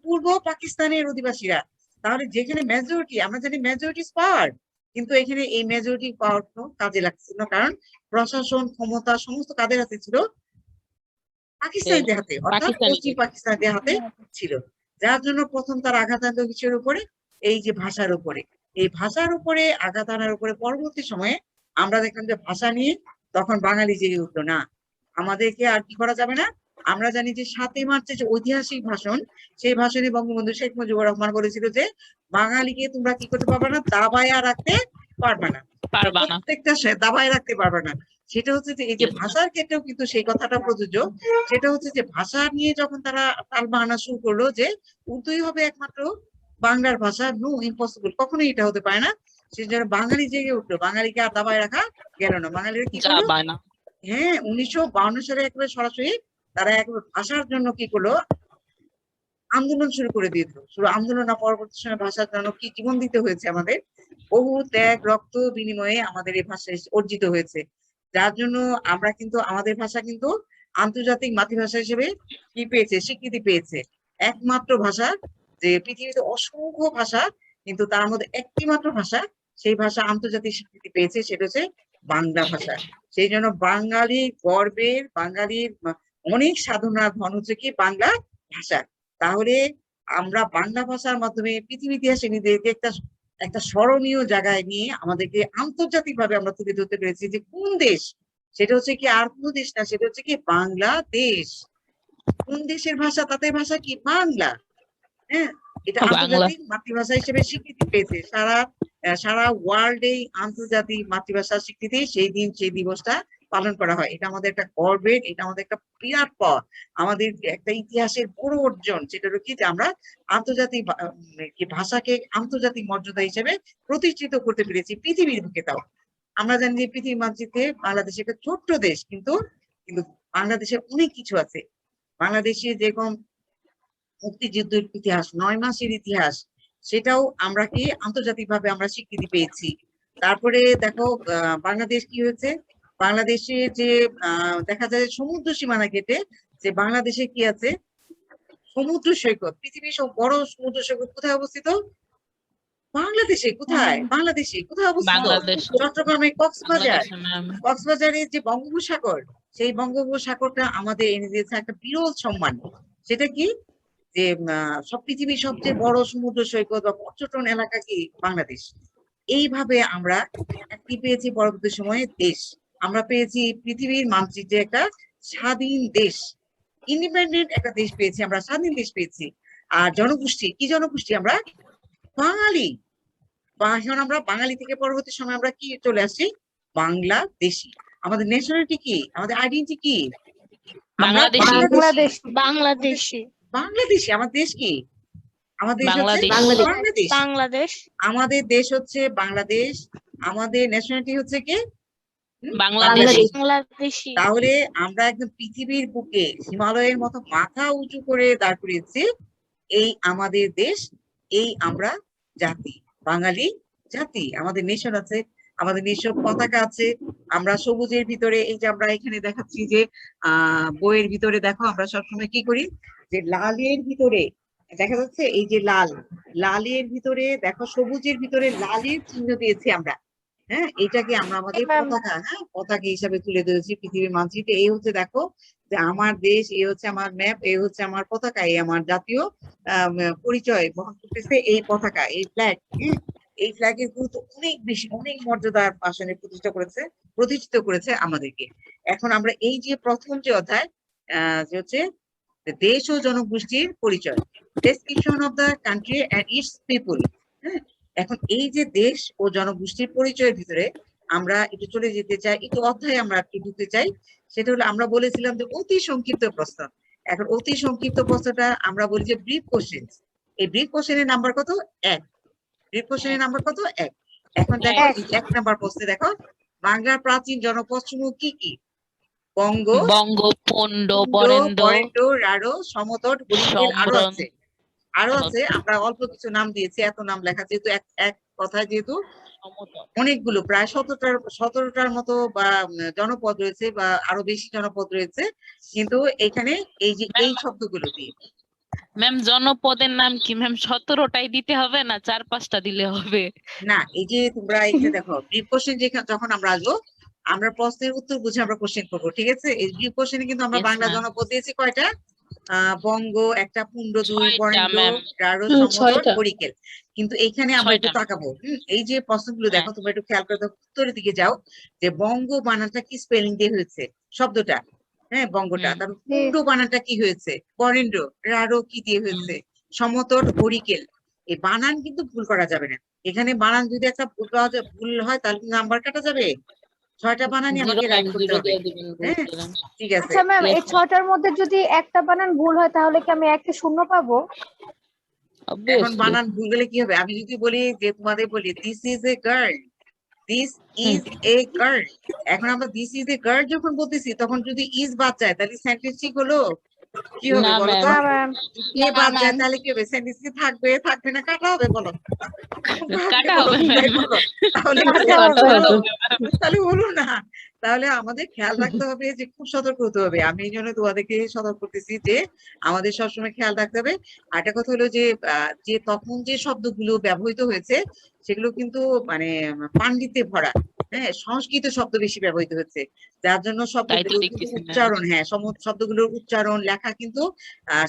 পূর্ব পাকিস্তানের অধিবাসীরা। তাহলে যেখানে মেজরিটি, আমরা জানি মেজরিটি পাওয়ার, কিন্তু এখানে এই মেজরিটি পাওয়ার কাজে লাগছে না, কারণ প্রশাসন ক্ষমতা সমস্ত কাদের হাতে ছিল? পাকিস্তানিদের হাতে, অর্থাৎ পশ্চিম পাকিস্তানিদের হাতে ছিল। যার জন্য প্রথম তার আঘাত আনলো কিসের উপরে? এই যে ভাষার উপরে। এই ভাষার উপরে আঘাত আনার উপরে পরবর্তী সময়ে আমরা দেখলাম যে ভাষা নিয়ে তখন বাঙালি জেগে উঠলো, না আমাদেরকে আর কি করা যাবে না। আমরা জানি যে 7ই মার্চের যে ঐতিহাসিক ভাষণ, সেই ভাষণে বঙ্গবন্ধু শেখ মুজিবুর রহমান বলেছিল যে বাঙালিকে তোমরা কি করতে পারবে না, দাবায়া রাখতে পারবে না, প্রত্যেকটা দাবায় রাখতে পারবে না। সেটা হচ্ছে যে এই যে ভাষার ক্ষেত্রেও কিন্তু সেই কথাটা প্রযোজ্য। সেটা হচ্ছে যে ভাষা নিয়ে যখন তারা তাল বাহানা শুরু করলো যে উর্দুই হবে একমাত্র বাংলার ভাষা, নো ইম্পসিবল, কখনোই এটা হতে পারে না। সেই জন্য বাঙালি জেগে উঠলো, বাঙালিকে আর দাবায় রাখা গেল না। বাঙালিরা কি করলো? হ্যাঁ, 1952 সালে একেবারে সরাসরি তারা একেবারে ভাষার জন্য কি করলো, আন্দোলন শুরু করে দিয়ে দিল। শুরু আন্দোলন পরবর্তী সময় ভাষার জন্য কি জীবন দিতে হয়েছে আমাদের, বহু ত্যাগ রক্ত বিনিময়ে আমাদের এই ভাষা অর্জিত হয়েছে। যার জন্য আমরা কিন্তু আমাদের ভাষা কিন্তু আন্তর্জাতিক মাতৃভাষা হিসেবে কি পেয়েছে, স্বীকৃতি পেয়েছে। একমাত্র ভাষা, যে পৃথিবীতে অসংখ্য ভাষা কিন্তু তার মধ্যে একটি মাত্র ভাষা, সেই ভাষা আন্তর্জাতিক স্বীকৃতি পেয়েছে, সেটা হচ্ছে বাংলা ভাষা। সেই জন্য বাঙালি গর্বের, বাঙালির অনেক সাধনার ধন হচ্ছে কি বাংলা ভাষা। তাহলে আমরা বাংলা ভাষার মাধ্যমে পৃথিবী ইতিহাসে নিজেদেরকে একটা স্মরণীয় জায়গায় নিয়ে আমাদেরকে আন্তর্জাতিক ভাবে আমরা তুলে ধরতে পেরেছি যে কোন দেশ, সেটা হচ্ছে কি আর কোন দেশ না, সেটা হচ্ছে কি বাংলাদেশ। কোন দেশের ভাষা? তাদের ভাষা কি বাংলা। হ্যাঁ, এটা আন্তর্জাতিক মাতৃভাষা হিসেবে স্বীকৃতি পেয়েছে। সারা ওয়ার্ল্ডে আন্তর্জাতিক মাতৃভাষা স্বীকৃতি সেই দিন, সেই দিবসটা পালন করা হয়। এটা আমাদের একটা গর্বের, এটা আমাদের একটা বিরাট পাওয়া, আমাদের একটা ইতিহাসের বড় অর্জন। সেটা হলো কি যে আমরা আন্তর্জাতিক ভাষাকে আন্তর্জাতিক মর্যাদা হিসেবে প্রতিষ্ঠিত করতে পেরেছি পৃথিবীর বুকে। তাও আমরা জানি যে পৃথিবীর মানচিত্রে বাংলাদেশ একটা ছোট্ট দেশ, কিন্তু বাংলাদেশে অনেক কিছু আছে। বাংলাদেশে যেরকম মুক্তিযুদ্ধের ইতিহাস, 9 মাসের ইতিহাস, সেটাও আমরা কি আন্তর্জাতিক ভাবে আমরা স্বীকৃতি পেয়েছি। তারপরে দেখো বাংলাদেশ কি হয়েছে, বাংলাদেশে যে দেখা যায় সমুদ্র সীমানা কেটে যে বাংলাদেশে কি আছে, সমুদ্র সৈকত। পৃথিবীর সব বড় সমুদ্র সৈকত কোথায় অবস্থিত? বাংলাদেশে। কোথায়? বাংলাদেশে। কোথায় অবস্থিত? চট্টগ্রামে কক্সবাজার। কক্সবাজারের যে বঙ্গোপসাগর, সেই বঙ্গোপসাগরটা আমাদের এনে দিয়েছে একটা বিরল সম্মান। সেটা কি যে সব পৃথিবীর সবচেয়ে বড় সমুদ্র সৈকত বা পর্যটন এলাকা কি বাংলাদেশ। এইভাবে আমরা একটি পেয়েছি পরবর্তী সময়ে দেশ, আমরা পেয়েছি পৃথিবীর মানচিত্রে একটা স্বাধীন দেশ, ইন্ডিপেন্ডেন্ট একটা দেশ পেয়েছি আমরা, স্বাধীন দেশ পেয়েছি। আর জনগোষ্ঠী কি জনগোষ্ঠী? আমরা বাঙালি। এখন আমরা বাঙালি থেকে পরবর্তী সময় আমরা কি চলে আসছি? বাংলাদেশি। আমাদের ন্যাশনালিটি কি, আমাদের আইডেন্টিটি কি? বাংলাদেশি। বাংলাদেশি। আমার দেশ কি? আমার দেশ হচ্ছে বাংলাদেশ। আমাদের দেশ হচ্ছে বাংলাদেশ। আমাদের ন্যাশনালিটি হচ্ছে কি? বাংলাদেশি। তাহলে আমরা একদম পৃথিবীর বুকে হিমালয়ের মতো মাথা উঁচু করে দাঁড় করিয়েছি এই আমাদের দেশ, এই আমরা জাতি, বাঙালি জাতি। আমাদের নেশন আছে, আমাদের নেশন পতাকা আছে। আমরা সবুজের ভিতরে, এই যে আমরা এখানে দেখাচ্ছি যে বইয়ের ভিতরে দেখো আমরা সবসময় কি করি, যে লালের ভিতরে দেখা যাচ্ছে এই যে লালের ভিতরে দেখো, সবুজের ভিতরে লালের চিহ্ন দিয়েছি আমরা। হ্যাঁ, এটাকে আমরা আমাদের পতাকা, পতাকা হিসাবে তুলে ধরেছি পৃথিবীর মানচিত্রে। এই হচ্ছে দেখো যে আমার দেশ, এই হচ্ছে আমার ম্যাপ, এই হচ্ছে আমার পতাকা, এই আমার জাতীয় পরিচয় বহন করতেছে এই পতাকা, এই ফ্ল্যাগ। এই ফ্ল্যাগের গুরুত্ব অনেক বেশি, অনেক মর্যাদার আসনে প্রতিষ্ঠিত করেছে আমাদেরকে। এখন আমরা এই যে প্রথম যে অধ্যায় যে হচ্ছে দেশ ও জনগোষ্ঠীর পরিচয়, description of the country and it's people. হ্যাঁ, এখন এই যে দেশ ও জনগোষ্ঠীর পরিচয়ের ভিতরে আমরা একটু চলে যেতে চাই, একটু অধ্যায়ে আমরা একটু ঢুকতে চাই। সেটা হলো আমরা বলেছিলাম যে অতি সংক্ষিপ্ত প্রশ্ন। এখন অতি সংক্ষিপ্ত প্রশ্নটা আমরা বলি যে ব্রিফ কোশ্চেন। এই ব্রিফ কোশ্চেনের নাম্বার কত? 1। ব্রিফ কোশ্চেনের নাম্বার কত? 1। এখন দেখো 1 নাম্বার প্রশ্নে দেখো, বাংলার প্রাচীন জনপদ সমূহ কি কি? বঙ্গ, বঙ্গ, পণ্ড, বরেন্দ্র, বরেন্দ্র, রাঢ়, সমতট, হরিকেল, আরো সম্রন, আছে। আমরা অল্প কিছু নাম দিয়েছি, এত নাম লেখা যেহেতু এক কথায় যেহেতু সমতট। অনেকগুলো প্রায় 17টার মতো বা জনপদ রয়েছে বা আরো বেশি জনপদ রয়েছে, কিন্তু এখানে এই যে এই শব্দগুলো দিয়ে ম্যাম জনপদের নাম কি ম্যাম? 17টাই দিতে হবে না 4-5টা দিলে হবে? না, এই যে তোমরা এই যে দেখো ব্রিফ কোশ্চেন যখন আমরা আসবো, আমরা প্রশ্নের উত্তর বুঝে আমরা কোশ্চেন করবো, ঠিক আছে? এই ব্রিফ কোশ্চেনে কিন্তু আমরা Yes, বাংলা ma'am. জনপদ দিয়েছি কয়টা? বঙ্গ একটা, পুণ্ড 2, 6টা, বরেন্দ্র, ma'am. রাঢ়, হুম, সমতট, 6টা। হরিকেল। কিন্তু এইখানে আমরা একটু 6টা। তাকাবো। এই যে প্রশ্নগুলো দেখো, হ্যাঁ। তোমরা একটু খেয়াল করে দেখো, উত্তরের দিকে যাও, যে বঙ্গ বানানটা কি স্পেলিং দিয়ে হয়েছে শব্দটা? হ্যাঁ, বঙ্গটা। হুম। তারপর পুণ্ড বানানটা কি হয়েছে? বরেন্দ্র। রাঢ় কি দিয়ে হয়েছে? সমতট, হরিকেল। এই বানান কিন্তু ভুল করা যাবে না। এখানে বানান যদি একটা ভুল হয় তাহলে নাম্বার কাটা যাবে। 6টা বানানই 0 আমাকে ম্যাম, রাইট করতে 0 হবে। দিয়ে দিবেন হ্যাঁ, বলছিলাম। ঠিক আছে। আচ্ছা ম্যাম, Yes, এই 6টার মধ্যে যদি একটা বানান ভুল হয় তাহলে কি আমি একটা শূন্য পাবো? এখন Obviously. বানান ভুল গেলে কি হবে? আমি যদি বলি যে তোমাদের বলি this is a girl, this is a girl, এখন আমরা দিস ইজ এ গার্ল যখন বলতেছি তখন যদি ইজ বাদ যায় তাহলে সেন্টেন্স ঠিক হলো? কি হবে না বলো তো? না ম্যাম। কে না, বাদ যায় ma'am. তাহলে কি হবে? সেন্টেন্স কি থাকবে থাকবে না কাটা হবে বলো? কোনটা কাটা বলো, হবে তোমরাই ম্যাম। বলো। তাহলে কি কাটা sentence হবে। হলো? তাহলে হলো না। তাহলে আমাদের খেয়াল রাখতে হবে যে খুব সতর্ক হতে হবে। আমি এই জন্য তোমাদেরকে সতর্ক করতেছি যে আমাদের সবসময় খেয়াল রাখতে হবে। আরেকটা কথা হলো যে যে তখন যে শব্দগুলো ব্যবহৃত হয়েছে সেগুলো কিন্তু মানে পাণ্ডিত্যে ভরা। হ্যাঁ, সংস্কৃত শব্দ বেশি ব্যবহৃত হচ্ছে, যার জন্য তাই তো শব্দগুলোর কিন্তু দেখতেছি ম্যাম। উচ্চারণ, হ্যাঁ শব্দগুলোর উচ্চারণ লেখা কিন্তু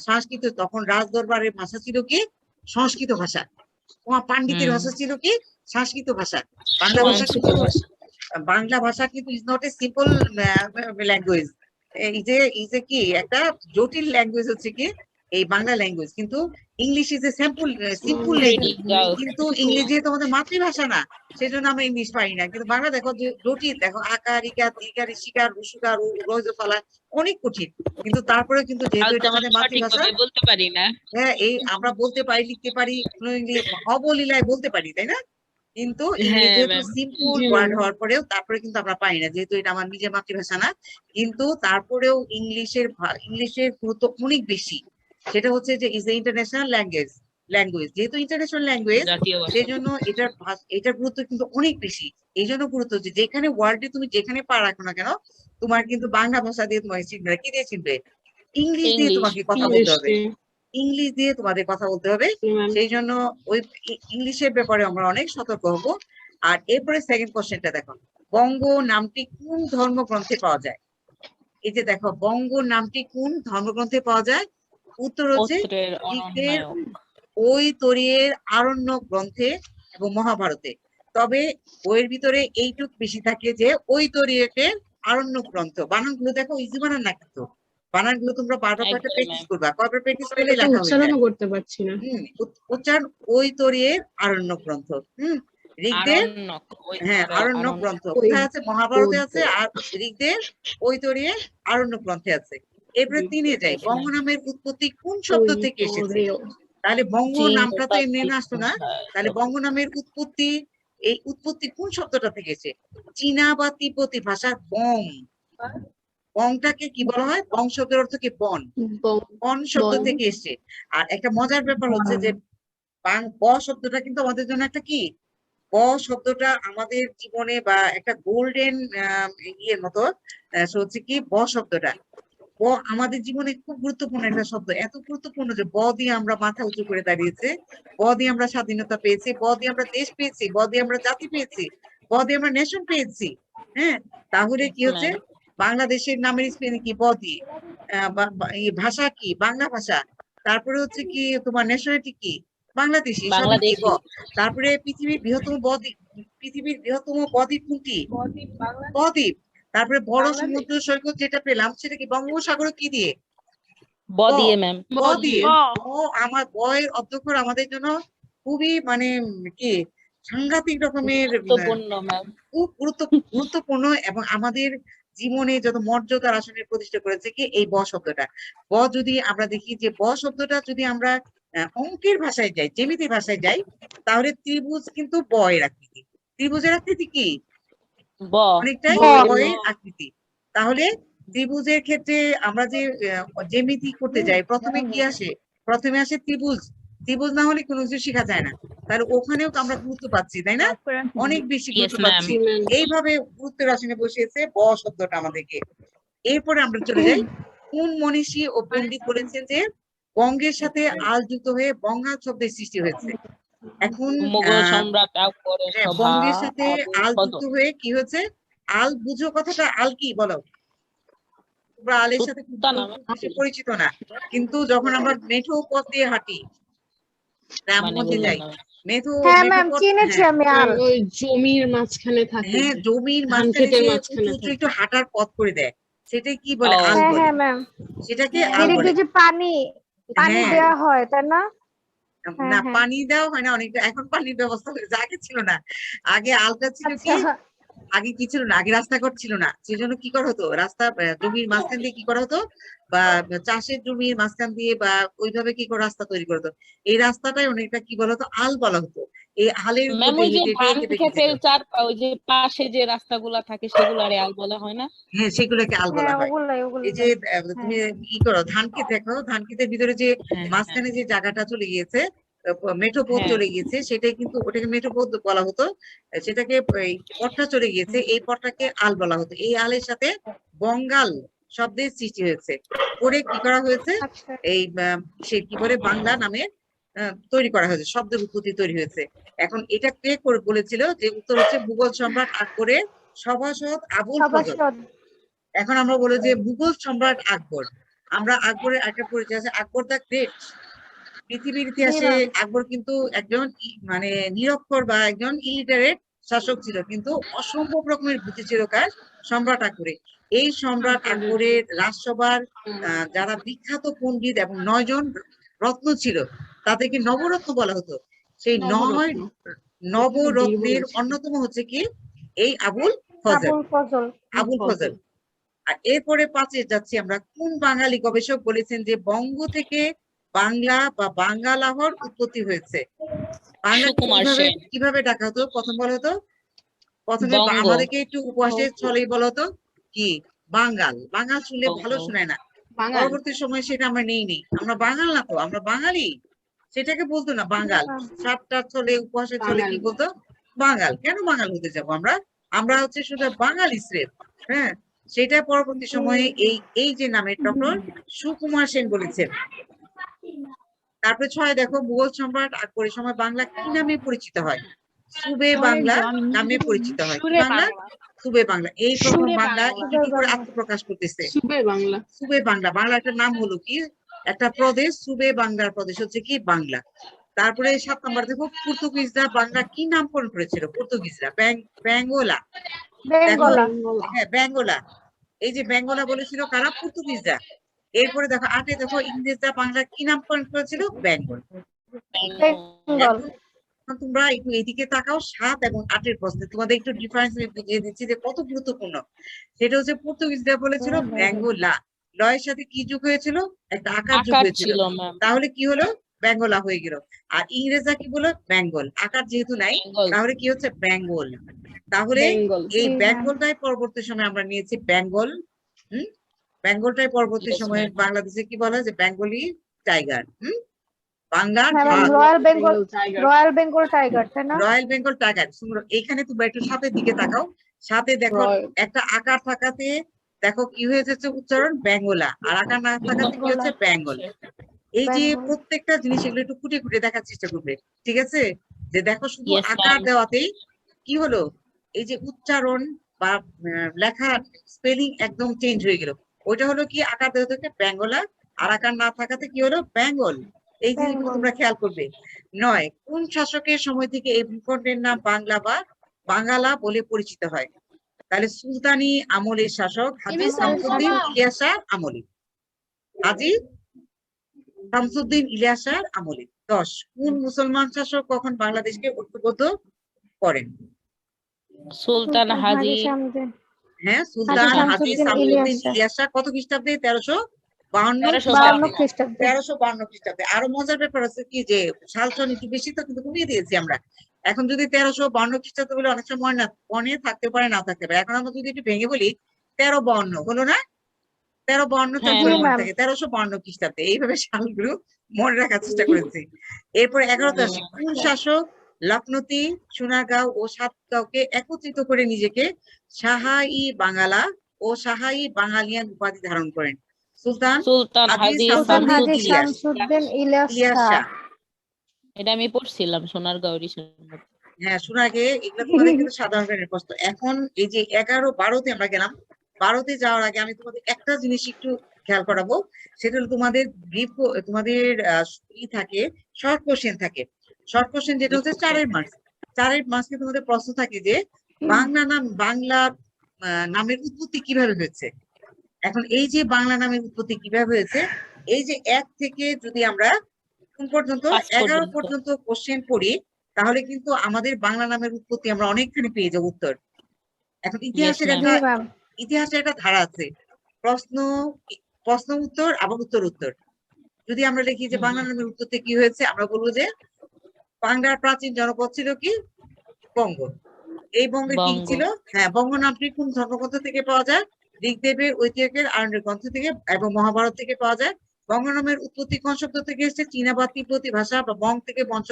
সংস্কৃত, তখন রাজ দরবারের ভাষা ছিল কি? সংস্কৃত ভাষা। পাণ্ডিতের ভাষা ছিল কি? সংস্কৃত ভাষা। বাংলা ভাষা সংস্কৃত কিন্তু ভাষা। Is not a simple language. এই যে কি একটা জটিল ল্যাঙ্গুয়েজ হচ্ছে কি এই বাংলা ল্যাঙ্গুয়েজ, কিন্তু English is a simple Pretty language. girl. কিন্তু ইংরেজি তোমাদের মাতৃভাষা না, সেজন্য আমরা ইংলিশ পারি না। কিন্তু বাংলা দেখো যে জটিল, দেখো আকার ইকার দীর্ঘার শিকার রসুকার রজফলা অনেক কঠিন, কিন্তু তারপরে কিন্তু যেহেতু তাও এটা তেমন আমাদের মাতৃভাষা, সঠিকভাবে বলতে পারি না। হ্যাঁ এই আমরা বলতে পারি, লিখতে পারি, fluently অবলীলায় বলতে পারি, তাই না? কিন্তু ইংরেজি হ্যাঁ যেহেতু ম্যাম। সিম্পল জি ওয়ার্ড ম্যাম। হওয়ার পরেও তারপরে কিন্তু আমরা পাই না, যেহেতু এটা আমার নিজের মাতৃভাষা না। কিন্তু তারপরেও ইংলিশের গুরুত্ব অনেক বেশি। সেটা হচ্ছে যে ইজ এ ইন্টারন্যাশনাল ল্যাঙ্গুয়েজ, যেহেতু ইন্টারন্যাশনাল ল্যাঙ্গুয়েজ জাতীয় ভাষা। সেই জন্য এটার গুরুত্ব কিন্তু অনেক বেশি। এই জন্য গুরুত্ব যে যেখানে ওয়ার্ল্ডে তুমি যেখানে পা রাখো না কেন, তোমার কিন্তু বাংলা ভাষা দিয়ে তোমাকে চিনবে না। কি দিয়ে চিনবে? ইংলিশ দিয়ে ইংলিশ। তোমাকে কথা বলতে ইংলিশ হবে, দিয়ে। ইংলিশ দিয়ে তোমাদের কথা বলতে হবে। জি ম্যাম। সেই জন্য ওই ইংলিশের ব্যাপারে আমরা অনেক সতর্ক হব। আর এরপরে সেকেন্ড কোশ্চেনটা দেখো, বঙ্গ নামটি কোন ধর্মগ্রন্থে পাওয়া যায়? এই যে দেখো, বঙ্গ নামটি কোন ধর্মগ্রন্থে পাওয়া যায়? উত্তর হচ্ছে অত্রের গ্রিকদের অরণ্যক। ঐতরেয়ের আরণ্যক গ্রন্থে এবং মহাভারতে। তবে বইয়ের ভিতরে এইটুক বেশি থাকে যে ঐতরেয়ের আরণ্যক গ্রন্থ। বানানগুলো দেখো ইজি বানান না, কিন্তু বানানগুলো তোমরা বারবার কয়েকটা একদম প্র্যাকটিস ম্যাম। করবা, কয়েকবার প্র্যাকটিস করলে এটা তো লেখা হয়ে যায়। উচ্চারণও করতে পারছি না। উচ্চারণ ঐতরেয়ের আরণ্যক গ্রন্থ। ঋগ্বেদ, আরণ্যক। হ্যাঁ ঐতরের আরণ্যক আরণ্যক। গ্রন্থ ওই কোথায় আছে? মহাভারতে ও- আছে, আর ঋগ্বেদ ঐতরেয়ের আরণ্যক গ্রন্থে আছে। এরপরে তিনে যাই, Yes, বঙ্গ ma'am. নামের উৎপত্তি কোন শব্দ থেকে এসেছে? তাহলে বঙ্গ চীন, নামটা তো এমনি তাত্ত্বিক না, আসতো না। ভাষা। তাহলে বঙ্গ নামের উৎপত্তি, এই উৎপত্তি কোন শব্দটা থেকে এসেছে? চীনা বা তিব্বতী ভাষা বং। বংটাকে কি বলা হয়? বং শব্দের অর্থ কি? বন। বন শব্দ বন। থেকে এসেছে। আর একটা মজার ব্যাপার হচ্ছে যে ব শব্দটা কিন্তু আমাদের জন্য একটা কি, ব শব্দটা আমাদের জীবনে বা একটা গোল্ডেন ইয়ের মতো। সে হচ্ছে কি ব শব্দটা, ব আমাদের জীবনে খুব গুরুত্বপূর্ণ একটা শব্দ, এত গুরুত্বপূর্ণ যে ব দিয়ে আমরা মাথা উঁচু করে দাঁড়িয়েছে, ব দিয়ে আমরা স্বাধীনতা পেয়েছি, ব দিয়ে আমরা দেশ পেয়েছি, ব দিয়ে আমরা জাতি পেয়েছি, ব দিয়ে আমরা নেশন পেয়েছি। হ্যাঁ, তাহলে কি Yes, হচ্ছে? ma'am. বাংলাদেশের নামের স্পেলিং কি? ব দিয়ে। ভাষা কি? বাংলা ভাষা। তারপরে হচ্ছে কি তোমার ন্যাশনালিটি কি? বাংলাদেশি, সবই কি? ব। বাংলাদেশি। তারপরে পৃথিবীর বৃহত্তম বদ্বীপ কোনটি? বদ্বীপ। তারপরে বড় সমুদ্র সৈকত যেটা পেলাম সেটা কি? বঙ্গোপসাগর কি দিয়ে? ব দিয়ে ম্যাম। ব দিয়ে আমার বয়ের অধ্যক্ষর আমাদের জন্য খুবই মানে কি সাংঘাতিক রকমের গুরুত্বপূর্ণ ম্যাম। খুব গুরুত্বপূর্ণ এবং আমাদের জীবনে যত মর্যাদার আসনে প্রতিষ্ঠা করেছে কি এই ব শব্দটা। ব যদি আমরা দেখি যে ব শব্দটা যদি আমরা অঙ্কের ভাষায় যাই, জ্যামিতির ভাষায় যাই, তাহলে ত্রিভুজ কিন্তু ব এর আকৃতি। ত্রিভুজের আকৃতি কি? ব। অনেকটাই ব এর আকৃতি। তাহলে ত্রিভুজের ক্ষেত্রে আমরা যে জ্যামিতি করতে যাই, প্রথমে কি আসে? প্রথমে আসে ত্রিভুজ। ত্রিভুজ না হলে কোনো কিছু শেখা যায় না। তাহলে ওখানেও তো আমরা গুরুত্ব পাচ্ছি, তাই না? অনেক বেশি Yes, গুরুত্ব ma'am. পাচ্ছি। এইভাবে গুরুত্বের আসনে বসিয়েছে ব শব্দটা আমাদেরকে। এরপরে আমরা চলে যাই, কোন মনীষী ও পণ্ডিত বলেছেন যে বঙ্গের সাথে আল যুক্ত হয়ে বঙ্গাল শব্দের সৃষ্টি হয়েছে। এখন মুঘল সম্রাট আকবরের হ্যাঁ, সভা বঙ্গের সাথে আল কত? যুক্ত হয়ে কি হয়েছে? আল বুঝো কথাটা, আল কি বলো? তোমরা আলের সাথে খুব সুলতানা বেশি পরিচিত না, কিন্তু যখন আমরা মেঠো পথ দিয়ে হাঁটি, গ্রামগঞ্জে মানে যাই, মেঠো হ্যাঁ মেঠো ম্যাম, পথ, চিনেছি হ্যাঁ আমি আল। ওই জমির মাঝখানে থাকে, হ্যাঁ, জমির ধান মাঝখানে ক্ষেতের যে মাঝখানে উঁচু উঁচু থাকে। একটু হাঁটার পথ করে দেয়, সেটাই কি বলে? আল হ্যাঁ বলে। হ্যাঁ ম্যাম, সেটাকে আল এদিকে বলে। যে পানি পানি হ্যাঁ। দেওয়া হয় তাই না? না, হ্যাঁ। পানি দেওয়া হয় না অনেকটা, এখন পানির ব্যবস্থা হয়েছে, আগে ছিল না। আগে আলটা ছিল কি, আচ্ছা, আগে কি ছিল না, আগে রাস্তাঘাট ছিল না, সেজন্য কি করা হতো, রাস্তা জমির মাঝখান দিয়ে কি করা হতো, বা চাষের জমির মাঝখান দিয়ে বা ওইভাবে কি করে রাস্তা তৈরি করা হতো, এই রাস্তাটাই অনেকটা কি বলা হতো, আল বলা হতো। এই আলের উপর ম্যাম দিয়ে ওই যে হেঁটে ধান হেঁটে হেঁটে ক্ষেতের যেত। ওই যে পাশে যে রাস্তাগুলা থাকে সেগুলারে আল বলা হয় না? হ্যাঁ, সেগুলোকে আল বলা হ্যাঁ হয়। ওগুলাই এই যে তুমি হ্যাঁ। ই করো, ধান ক্ষেত দেখো, ধান ক্ষেতের ভিতরে যে হ্যাঁ, মাঝখানে যে জায়গাটা চলে গিয়েছে, মেঠো পথ হ্যাঁ। চলে গিয়েছে, সেটাই কিন্তু ওটাকে মেঠো পথ বলা হতো। সেটাকে এই পথটা চলে গিয়েছে, এই পথটাকে আল বলা হতো। এই আলের সাথে বঙ্গাল শব্দের সৃষ্টি হয়েছে, করে কি করা হয়েছে, আচ্ছা, এই সে কি বলে বাংলা নামে তৈরি করা হয়েছে, শব্দের উৎপত্তি তৈরি হয়েছে। এখন এটা কে করে বলেছিল? যে উত্তর হচ্ছে মুঘল সম্রাট আকবরের সভাসদ আবুল ফজল। সভাসদ। এখন আমরা বলি যে মুঘল সম্রাট আকবর। আমরা আকবরের একটা পরিচয় আছে, আকবর দ্য গ্রেট। পৃথিবীর ইতিহাসে আকবর কিন্তু একজন মানে নিরক্ষর বা একজন ইলিটারেট শাসক ছিল, কিন্তু অসম্ভব রকমের বুদ্ধি ছিল কার? সম্রাট আকবরের। এই সম্রাট আকবরের রাজসভার যারা বিখ্যাত পণ্ডিত এবং 9 জন রত্ন ছিল, তাদেরকে নবরত্ন বলা হতো। সেই 9 নবরত্নের অন্যতম হচ্ছে কি এই আবুল ফজল। আবুল ফজল। আবুল ফজল। আর এরপরে 5-এ যাচ্ছি আমরা, কোন বাঙালি গবেষক বলেছেন যে বঙ্গ থেকে বাংলা বা বাঙ্গালাহর উৎপত্তি হয়েছে? বাংলা সুকুমার সেন। কিভাবে ডাকা হতো? প্রথম বলা হতো, প্রথমে বঙ্গ। আমাদেরকে একটু উপহাসের ছলেই বলা হতো কি বাঙ্গাল। বাঙাল শুনলে ভালো বঙ্গ। শোনায় না, বাঙাল। পরবর্তী সময় সেটা আমরা নেই, আমরা বাঙাল না তো, আমরা বাঙালি, সেটাকে বলতো না বাঙাল। সাতটা ছলে উপহাসের ছলে কি বাঙালি। বলতো? বাঙাল। কেন বাঙাল হতে যাবো আমরা? আমরা হচ্ছে শুধু বাঙালি শ্রেফ। হ্যাঁ, সেটা পরবর্তী সময়ে এই যে নামের ডক্টর সুকুমার সেন বলেছেন। তারপরে 6 দেখো, মুঘল সম্রাট আকবরের সময় বাংলা কি নামে পরিচিত হয়? সুবে বাংলা নামে পরিচিত হয়। কি বাংলা? সুবে বাংলা। এই প্রথম সুরে বাংলা বাংলা। একটু কি করে আত্মপ্রকাশ করতেছে? সুবে বাংলা। সুবে বাংলা। বাংলা একটা নাম হলো কি, একটা প্রদেশ, সুবে বাংলার প্রদেশ হচ্ছে কি বাংলা। তারপরে 7 নম্বর দেখো, পর্তুগিজরা বাংলা কি নামকরণ করেছিল? পর্তুগিজরা বেঙ্গলা। দেখো, বেঙ্গলা। হ্যাঁ বেঙ্গলা। এই যে বেঙ্গলা বলেছিল কারা? পর্তুগিজরা। এরপরে দেখো 8-এ দেখো, ইংরেজরা বাংলা কি নামকরণ করেছিল? বেঙ্গল। বেঙ্গল। এখন তোমরা একটু এদিকে তাকাও, 7 এবং 8-এর প্রশ্নে তোমাদের একটু ডিফারেন্স আমি বুঝিয়ে দিচ্ছি যে কত গুরুত্বপূর্ণ। সেটা হচ্ছে পর্তুগিজরা বলেছিল বেঙ্গলা, লয়ের সাথে কি যোগ হয়েছিল? একটা আকার যোগ আকার হয়েছিল, ছিল ম্যাম। তাহলে কি হলো? বেঙ্গলা হয়ে গেল। আর ইংরেজরা কি বললো? বেঙ্গল। আকার যেহেতু নাই, বেঙ্গল। তাহলে কি হচ্ছে? বেঙ্গল। তাহলে বেঙ্গল। এই জি, হ্যাঁ। বেঙ্গলটাই পরবর্তী সময় আমরা নিয়েছি বেঙ্গল। বেঙ্গলটাই পরবর্তী Yes, সময়ে ma'am. বাংলাদেশে কি বলা হয়? যে বেঙ্গলি টাইগার। বাংলার হ্যাঁ ম্যাম, বাঘ। রয়্যাল বেঙ্গল টাইগার তাই না? Royal Bengal tiger. এইখানে তুমি একটু সাথে দিকে তাকাও, সাথে দেখো একটা আকার থাকাতে দেখো কি হয়ে যাচ্ছে উচ্চারণ? বেঙ্গলা। আর আকার না থাকাতে কি হচ্ছে? বেঙ্গল। এই যে বেঙ্গল। প্রত্যেকটা জিনিস এগুলো একটু খুঁটে খুঁটে দেখার চেষ্টা করবে, ঠিক আছে? যে দেখো শুধু Yes, আকার ma'am. দেওয়াতেই কি হলো, এই যে উচ্চারণ বা লেখা স্পেলিং একদম চেঞ্জ হয়ে গেল। ওইটা হলো কি, আকার দেওয়া থেকে বেঙ্গলা, আর আকার না থাকাতে কি হলো? বেঙ্গল। এই জিনিসগুলো তোমরা খেয়াল করবে। 9, কোন শাসকের সময় থেকে এই ভূখণ্ডের নাম বাংলা বা বাঙ্গালা বলে পরিচিত হয়? তাহলে সুলতানি আমলের শাসক হাজী শামসুদ্দিন ইলিয়াস শাহ আমলে। হাজী শামসুদ্দিন ইলিয়াসের আমলে। 10 কোন মুসলমান শাসক কখন বাংলাদেশকে ঐক্যবদ্ধ করেন? সুলতান হাজি শামসুদ্দিন হ্যাঁ, সুলতান হাজি শামসুদ্দিন শামসুদ্দিন ইলিয়াস শাহ। ইলিয়াস শাহ কত খ্রিস্টাব্দে? 1352 52 খ্রিস্টাব্দে। 1352 খ্রিস্টাব্দে। আরো মজার ব্যাপার আছে কি যে সাল সন একটু বেশি তো কিন্তু কমিয়ে দিয়েছি আমরা। এখন যদি 1352 খ্রিস্টাব্দে বলে অনেক সময় মনে থাকতে পারে, না থাকতে পারে। এখন আমরা যদি একটু ভেঙে বলি 1352 হলো না? 1352 হ্যাঁ, মনে ম্যাম। থাকে 1352 খ্রিস্টাব্দে। এইভাবে সালগুলো মনে রাখার চেষ্টা করেছি। এরপরে 1180 কোন শাসক লখনৌতি, সোনারগাঁও ও সাতগাঁওকে একত্রিত করে নিজেকে শাহ-ই বাঙ্গালা ও শাহ-ই বাঙালিয়ান উপাধি ধারণ করেন? সুলতান সুলতান হাজি হাজি সুলতান হাজি শামসুদ্দিন ইলিয়াস। শামসুদ্দিন ইলিয়াস ইলিয়াস শাহ। শাহ। এটা আমি পড়ছিলাম সোনারগাঁও রিসেন্ট। হ্যাঁ, শোনার আগে এগুলো তোমাদের কিন্তু সাধারণ জ্ঞানের প্রশ্ন। এখন এই যে 11-12তে আমরা গেলাম, 12তে যাওয়ার আগে আমি তোমাদের একটা জিনিস একটু খেয়াল করাবো। সেটা হলো তোমাদের তোমাদের থাকে, শর্ট কোশ্চেন থাকে। শর্ট কোশ্চেন যেটা হচ্ছে 4 মার্কস। 4 মার্কসে তোমাদের প্রশ্ন থাকে যে বাংলা নামের উৎপত্তি কিভাবে হয়েছে। এখন এই যে বাংলা নামের উৎপত্তি কিভাবে হয়েছে, এই যে 1 থেকে যদি আমরা কোন পর্যন্ত 11 পর্যন্ত কোশ্চেন পড়ি, তাহলে কিন্তু আমাদের বাংলা নামের উৎপত্তি আমরা অনেকখানি পেয়ে যাবো উত্তর। এখন ইতিহাসের ma'am. একটা জি ম্যাম। ইতিহাসের একটা ধারা আছে, প্রশ্ন উত্তর আবার উত্তর উত্তর। যদি আমরা লিখি যে বাংলা নামের উত্তরতে কি হয়েছে, আমরা বলবো যে বাংলার প্রাচীন জনপদ ছিল কি? বঙ্গ। এই বঙ্গের কি বঙ্গ। ছিল? হ্যাঁ, বঙ্গ নামটি কোন ধর্মগ্রন্থ থেকে পাওয়া যায়? ঋগ্বেদের, ঐতিহ্যের, আরণ্যক গ্রন্থ থেকে এবং মহাভারত থেকে পাওয়া যায়। বঙ্গ নামের উৎপত্তি কোন শব্দ থেকে এসেছে? চীনা বা তিব্বতী ভাষা বা বং থেকে বন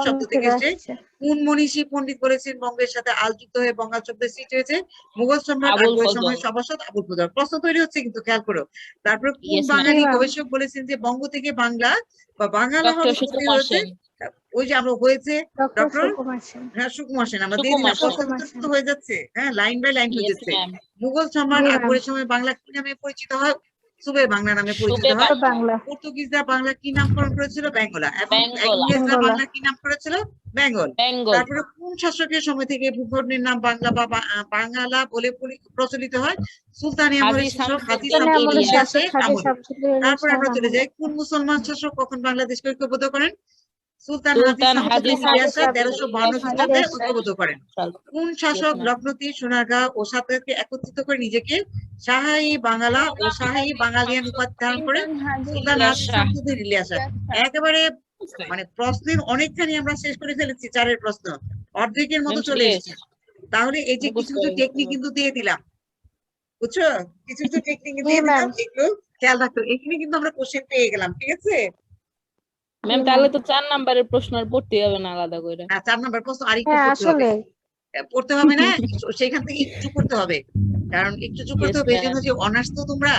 শব্দ থেকে এসেছে। কোন মনীষী পণ্ডিত বলেছেন বঙ্গের সাথে আল যুক্ত হয়ে বঙ্গাল শব্দের সৃষ্টি হয়েছে? মুঘল সম্রাট আবুল আকবরের ফজল। সময় সভাসদ আবুল ফজল। প্রশ্ন তৈরি হচ্ছে কিন্তু, খেয়াল করো। তারপরে কোন Yes, ma'am. বাঙালি জি, ma'am. গবেষক বলেছেন যে বঙ্গ থেকে বাংলা বা বাঙালা ডক্টর হওয়ার উৎপত্তি সুকুমার হয়েছে? সেন। ওই যে আমরা হয়েছে ডক্টর ডক্টর সুকুমার সেন। হ্যাঁ, সুকুমার সেন। আমরা দিয়ে সুকুমার দিলাম, সেন। প্রশ্ন উত্তর তো হয়ে যাচ্ছে। হ্যাঁ, লাইন বাই লাইন হয়ে Yes, যাচ্ছে। ma'am. মুঘল সম্রাট জি, ma'am. আকবরের সময় বাংলা কি নামে পরিচিত হয়? সুবে বাংলা নামে পরিচিত সুবে হয়। বাংলা। বাংলা। পর্তুগিজরা বাংলা কি নামকরণ করেছিল? বেঙ্গলা। এবং বেঙ্গলা। ইংরেজরা বেঙ্গলা। বাংলা কি নাম করেছিল? বেঙ্গল। বেঙ্গল। তারপরে কোন শাসকের সময় থেকে ভূখণ্ডের নাম বাংলা বা বাঙালা বলে প্রচলিত হয়? সুলতানি আমলের হাজি শাসক হাজি শামসুদ্দিন সুলতানি আমলের ইলিয়াস। শাসক শামসুদ্দিন হাজি আমলে। শামসুদ্দিন ইলিয়াস তারপরে আমরা শাহ চলে আমলে। যাই, কোন মুসলমান শাসক কখন বাংলাদেশকে ঐক্যবদ্ধ করেন? সুলতান সুলতান হাজি হাজি শামসুদ্দিন ইলিয়াস শাহ শামসুদ্দিন 1352 ইলিয়াস খ্রিস্টাব্দে ইলিয়াস শাহ। ঐক্যবদ্ধ করেন। কোন Yes, শাসক ma'am. লখনৌতি, সোনারগাঁও ও সাতগাঁওকে একত্রিত করে নিজেকে শাহ-ই বাঙ্গালা ও শাহ-ই বাঙালিয়ান উপাধি ধারণ করেন? সুলতান ইলিয়াস হাজি শাহ। শামসুদ্দিন ইলিয়াস শাহ। একেবারে মানে প্রশ্নের অনেকখানি আমরা শেষ করে ফেলেছি, 4 প্রশ্ন অর্ধেকের মতো Ma'am, চলে serious? এসেছে। তাহলে এই যে কিছু মুখস্থ কিছু হয়ে টেকনিক গেছে। কিন্তু দিয়ে দিলাম, বুঝছো? কিছু কিছু টেকনিক জি, দিয়ে দিলাম, ma'am. একটু খেয়াল রাখতো। এখানে কিন্তু আমরা কোশ্চেন পেয়ে গেলাম, ঠিক আছে? ম্যাম জি, তাহলে ma'am. তো 4 নাম্বারের প্রশ্ন আর পড়তে হবে না আলাদা করে। 4 নম্বর প্রশ্ন আরেকটু হ্যাঁ পড়তে হবে। আসলে পড়তে হবে না, সেখান থেকে একটু পড়তে হবে। কারণ একটু করতে Yes, হবে, এই জন্য ma'am. যে অনার্স তো তোমরা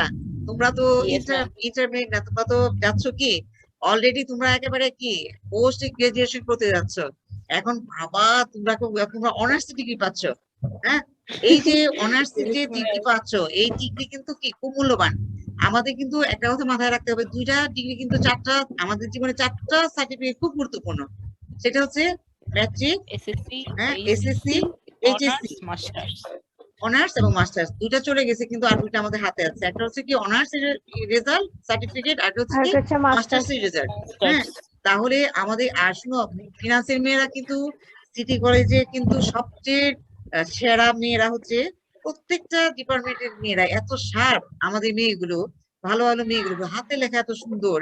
তো Yes, ma'am. ইন্টারমিডিয়েট না, তোমরা তো যাচ্ছ কি অলরেডি, তোমরা একেবারে কি পোস্ট গ্রাজুয়েশন করতে যাচ্ছ। এখন ভাবা তোমরা অনার্স ডিগ্রি পাচ্ছ। হ্যাঁ, এই যে অনার্স যে ডিগ্রি পাচ্ছ, এই ডিগ্রি কিন্তু কি খুব মূল্যবান। আমাদের কিন্তু একটা কথা মাথায় রাখতে হবে, 2টা ডিগ্রি কিন্তু 4টা, আমাদের জীবনে 4টা সার্টিফিকেট খুব গুরুত্বপূর্ণ। সেটা হচ্ছে ম্যাট্রিক, এসএসসি, হ্যাঁ, SSC, HSC, honours, masters. Honours এবং মাস্টার্স। 2টা চলে গেছে, কিন্তু আর 2টা আমাদের হাতে আছে। একটা হচ্ছে কি অনার্স এর রেজাল্ট সার্টিফিকেট, আর হচ্ছে আর কি হচ্ছে মাস্টার্স। মাস্টার্স এর রেজাল্ট। হ্যাঁ, তাহলে আমাদের আর শুনো, ফিনান্সের মেয়েরা কিন্তু সিটি কলেজে কিন্তু সবচেয়ে সেরা মেয়েরা হচ্ছে, প্রত্যেকটা ডিপার্টমেন্টের মেয়েরা এত শার্প। আমাদের মেয়েগুলো, ভালো ভালো মেয়েগুলো, হাতে লেখা এত সুন্দর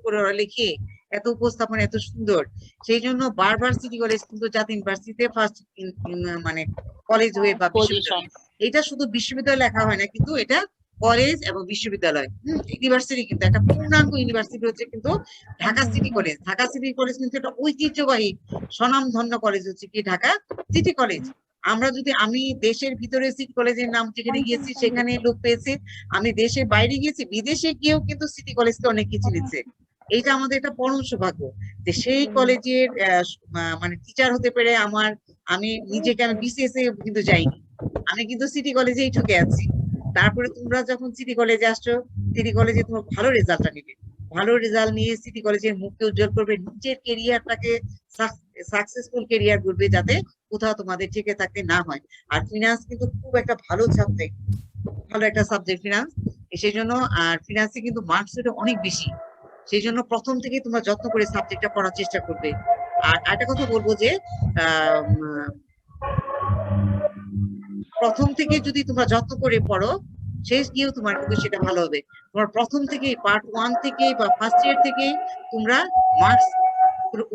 করে ওরা লিখে, এত উপস্থাপন এত সুন্দর। সেই জন্য বারবার সিটি কলেজ কিন্তু জাতীয় ইউনিভার্সিটিতে ফার্স্ট মানে কলেজ হয়ে বা বিশ্ববিদ্যালয়। এটা শুধু বিশ্ববিদ্যালয় লেখা হয় না, কিন্তু এটা কলেজ এবং বিশ্ববিদ্যালয়, ইউনিভার্সিটি, কিন্তু একটা পূর্ণাঙ্গ ইউনিভার্সিটি হচ্ছে কিন্তু Dhaka city college. Dhaka city college কিন্তু একটা ঐতিহ্যবাহী স্বনামধন্য কলেজ হচ্ছে কি ঢাকা সিটি কলেজ। আমরা যদি, আমি দেশের ভিতরে সিটি কলেজের নাম যেখানে গিয়েছি সেখানে লোক পেয়েছি, আমি দেশের বাইরে গিয়েছি, বিদেশে গিয়েও কিন্তু সিটি কলেজকে অনেক কিছু নিচ্ছে। এইটা আমাদের একটা পরম সৌভাগ্য যে সেই কলেজের মানে টিচার হতে পেরে আমি নিজেকে, আমি বিসিএস এ কিন্তু যাইনি, আমি কিন্তু সিটি কলেজেই ঢুকে আছি। তারপরে তোমরা যখন সিটি কলেজে আসছো, সিটি কলেজে তোমার ভালো রেজাল্টটা নিবে, ভালো রেজাল্ট নিয়ে সিটি কলেজের মুখকে উজ্জ্বল করবে, নিজের কেরিয়ারটাকে সাকসেসফুল কেরিয়ার করবে, যাতে কোথাও তোমাদের টিকে থাকতে না হয়। আর ফিনান্স কিন্তু খুব একটা ভালো সাবজেক্ট, ভালো একটা সাবজেক্ট ফিনান্স। সেই জন্য আর ফিনান্সে কিন্তু মার্কস অনেক বেশি, সেই জন্য প্রথম থেকে তোমরা যত্ন করে সাবজেক্টটা পড়ার চেষ্টা করবে। আর একটা কথা বলবো যে প্রথম থেকে যদি তোমরা যত্ন করে পড়ো, শেষ গিয়েও তোমার কিন্তু সেটা ভালো হবে। তোমার প্রথম থেকে পার্ট 1 থেকে বা ফার্স্ট ইয়ার থেকে তোমরা মার্কস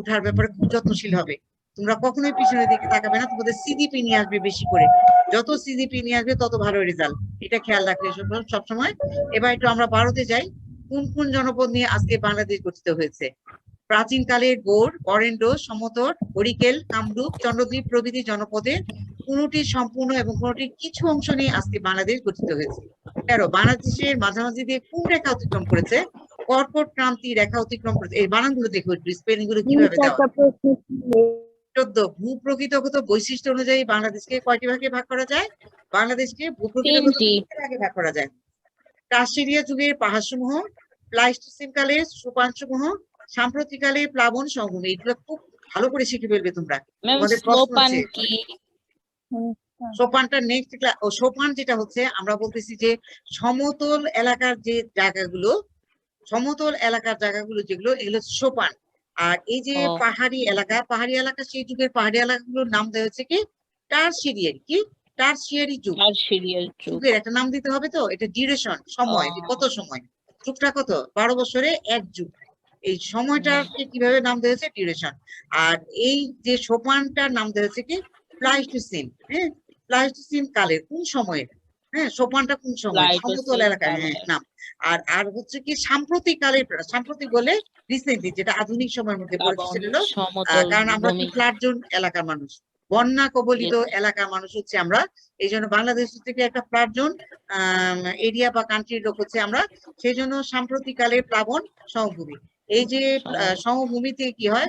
উঠার ব্যাপারে খুব যত্নশীল হবে। তোমরা কখনোই পিছনের দিকে তাকাবে না, তোমাদের সিজিপি নিয়ে আসবে বেশি করে। যত সিজিপি নিয়ে আসবে তত ভালো রেজাল্ট, এটা খেয়াল রাখবে সবসময়। এবার একটু আমরা ভারতে যাই। কোন কোন জনপদ নিয়ে আজকে বাংলাদেশ গঠিত হয়েছে? প্রাচীনকালের গৌড়, বরেন্দ্র, সমতট, হরিকেল, কামরূপ, চন্দ্রদ্বীপ প্রভৃতি জনপদের কোনটি সম্পূর্ণ এবং কোনটি কিছু অংশ নিয়ে আজকে বাংলাদেশ গঠিত হয়েছে। 13 বাংলাদেশের মাঝামাঝি দিয়ে কোন রেখা অতিক্রম করেছে? কর্কট ক্রান্তি রেখা অতিক্রম করেছে। এই বানানগুলো দেখো, স্পেলিং গুলো কিভাবে দেওয়া। 14 ভূপ্রকৃতিগত বৈশিষ্ট্য অনুযায়ী বাংলাদেশকে কয়টি ভাগে ভাগ করা যায়? বাংলাদেশকে ভূপ্রকৃতিগত 3টি ভাগে ভাগ করা যায়। টারশিয়ারি যুগের পাহাড়সমূহ, প্লাইস্টোসিন কালের সোপানসমূহ, সাম্প্রতিককালে প্লাবন সমভূমি। এগুলো খুব ভালো করে শিখে ফেলবে তোমরা। ম্যাম তোমাদের প্রশ্ন স্লোপান আছে। কি? সোপানটা নেক্সট সোপান যেটা হচ্ছে, আমরা বলতেছি যে সমতল এলাকার যে জায়গাগুলো, সমতল এলাকার জায়গাগুলো যেগুলো, এগুলো সোপান। আর এই যে ও পাহাড়ি এলাকা সেই যুগের পাহাড়ি এলাকাগুলোর নাম দেওয়া হচ্ছে কি? টারশিয়ারি। কি? টারশিয়ারি যুগ। টারশিয়ারি যুগ। যুগের একটা নাম দিতে হবে তো, এটা ডিউরেশন, সময়, যে কত সময়। যুগটা কত? 12 বছরে 1 যুগ। এই সময়টাকে কিভাবে নাম দিয়েছে? ডিউরেশন। আর এই যে সোপানটার নাম দিয়েছে কি? প্লাইস্টোসিন। হ্যাঁ, প্লাইস্টোসিন কালের কোন সময়ের? হ্যাঁ, সোপানটা কোন সময়? সমতল প্লাইটোসিন এলাকায়। হ্যাঁ, কালের। নাম। আর হচ্ছে কি সাম্প্রতিক কালের, সাম্প্রতিক বলে রিসেন্টলি, যেটা আধুনিক সময়ের মধ্যে পড়েছে প্লাবন সেটা হলো সমতল কারণ আমরা ভূমি। কি ফ্লাড জোন এলাকার মানুষ, বন্যা কবলিত এলাকার মানুষ হচ্ছে আমরা। এই জন্য বাংলাদেশ থেকে একটা ফ্লাড জোন এরিয়া বা কান্ট্রির লোক হচ্ছে আমরা। সেই জন্য সাম্প্রতিককালের প্লাবন সমভূমি। এই যে সমভূমিতে কি হয়?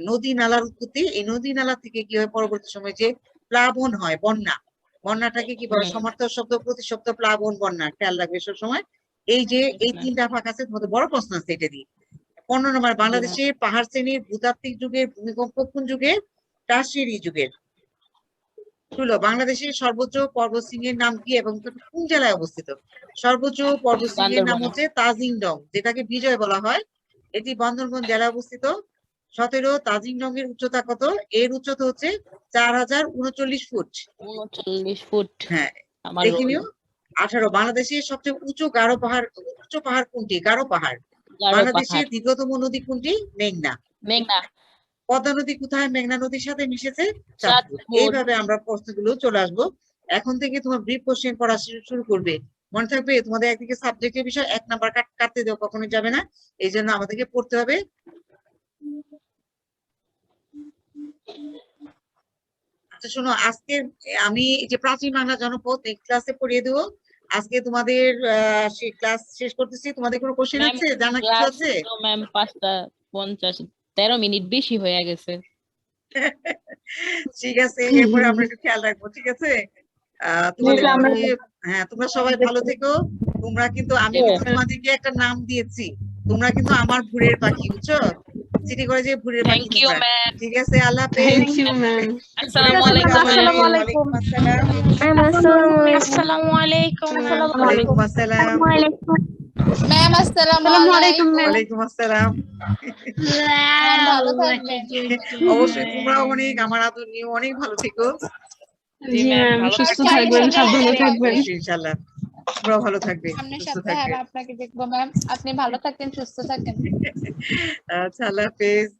নদী নালার উৎপত্তি। এই নদী নালা থেকে কি হয় পরবর্তী সময়ে যে প্লাবন হয়, বন্যাটাকে কি বলে? সমার্থক শব্দ, প্রতিশব্দ, প্লাবন, বন্যা। খেয়াল রাখবে সব সময়। এই যে এই 3টা ভাগ আছে, তোমাদের বড় প্রশ্ন আছে এটা দিয়ে। 15 নম্বর বাংলাদেশের পাহাড় শ্রেণীর ভূতাত্ত্বিক যুগের ভূমিকম্প কোন যুগের? টারশিয়ারি যুগের। 16 বাংলাদেশের সর্বোচ্চ পর্বতশৃঙ্গের নাম কি এবং কোন জেলায় অবস্থিত? সর্বোচ্চ পর্বতশৃঙ্গের নাম হচ্ছে তাজিংডং, যেটাকে বিজয় বলা হয়। এটি বান্দরবান জেলায় অবস্থিত। 17 তাজিংডং এর উচ্চতা কত? এর উচ্চতা হচ্ছে 4039 ফুট। 39 ফুট। হ্যাঁ, আমার দেখে নিও। 18 বাংলাদেশের সবচেয়ে উঁচু উচ্চ পাহাড় কোনটি? গারো পাহাড়। বাংলাদেশের দীর্ঘতম নদী কোনটি? মেঘনা। মেঘনা। পদ্মা নদী কোথায় মেঘনা নদীর সাথে মিশেছে? চাঁদপুর। চাঁদপুর। এইভাবে আমরা প্রশ্নগুলো চলে আসবো। এখন থেকে তোমার ব্রিফ কোশ্চেন পড়া শুরু করবে। মনে থাকবে তোমাদের একদিকে সাবজেক্টের বিষয় 1 নাম্বার কাটতে দেওয়া কখনোই যাবে না। এই জন্য আমাদেরকে পড়তে হবে। আচ্ছা শোনো, আজকে আমি এই যে প্রাচীন বাংলা জনপদ এই ক্লাসে পড়িয়ে দেবো। আজকে তোমাদের সেই ক্লাস শেষ করতেছি। তোমাদের কোনো কোশ্চেন ম্যাম আছে? জানার কিছু ক্লাস আছে? তো ম্যাম 5:50, 13 মিনিট বেশি হয়ে গেছে। ঠিক আছে, এরপরে আমরা একটু খেয়াল রাখবো। ঠিক আছে, তোমাদের হ্যাঁ, তোমরা সবাই ভালো থেকো। তোমরা কিন্তু আমি কিন্তু তোমাদেরকে একটা নাম দিয়েছি, তোমরা কিন্তু আমার ভুঁড়ের পাখি, বুঝছো? চিঠি করে যে ভুঁড়ের পাখি থ্যাংক ইউ তোমরা। ম্যাম। ঠিক আছে, আল্লাহ হাফেজ। Thank you ma'am. আসসালামু আলাইকুম আসসালামু ম্যাম। আলাইকুম। আসসালামু আলাইকুম। ওয়ালাইকুম আসসালাম। ম্যাম আসসালামু আলাইকুম। ওয়ালাইকুম আসসালাম। ম্যাম ভালো থাকবেন। অবশ্যই তোমরাও অনেক আমার আদর নিয়ে অনেক ভালো থেকো। জি ম্যাম, ভালো সুস্থ থাকবেন। থাকবেন, সাবধানে থাকবেন। ইনশাআল্লাহ তোমরাও ভালো থাকবে, সামনের সুস্থ সপ্তাহে থাকবে। আপনাকে দেখবো ম্যাম। আপনি ভালো থাকেন, সুস্থ থাকেন। আচ্ছা, আল্লাহ হাফেজ।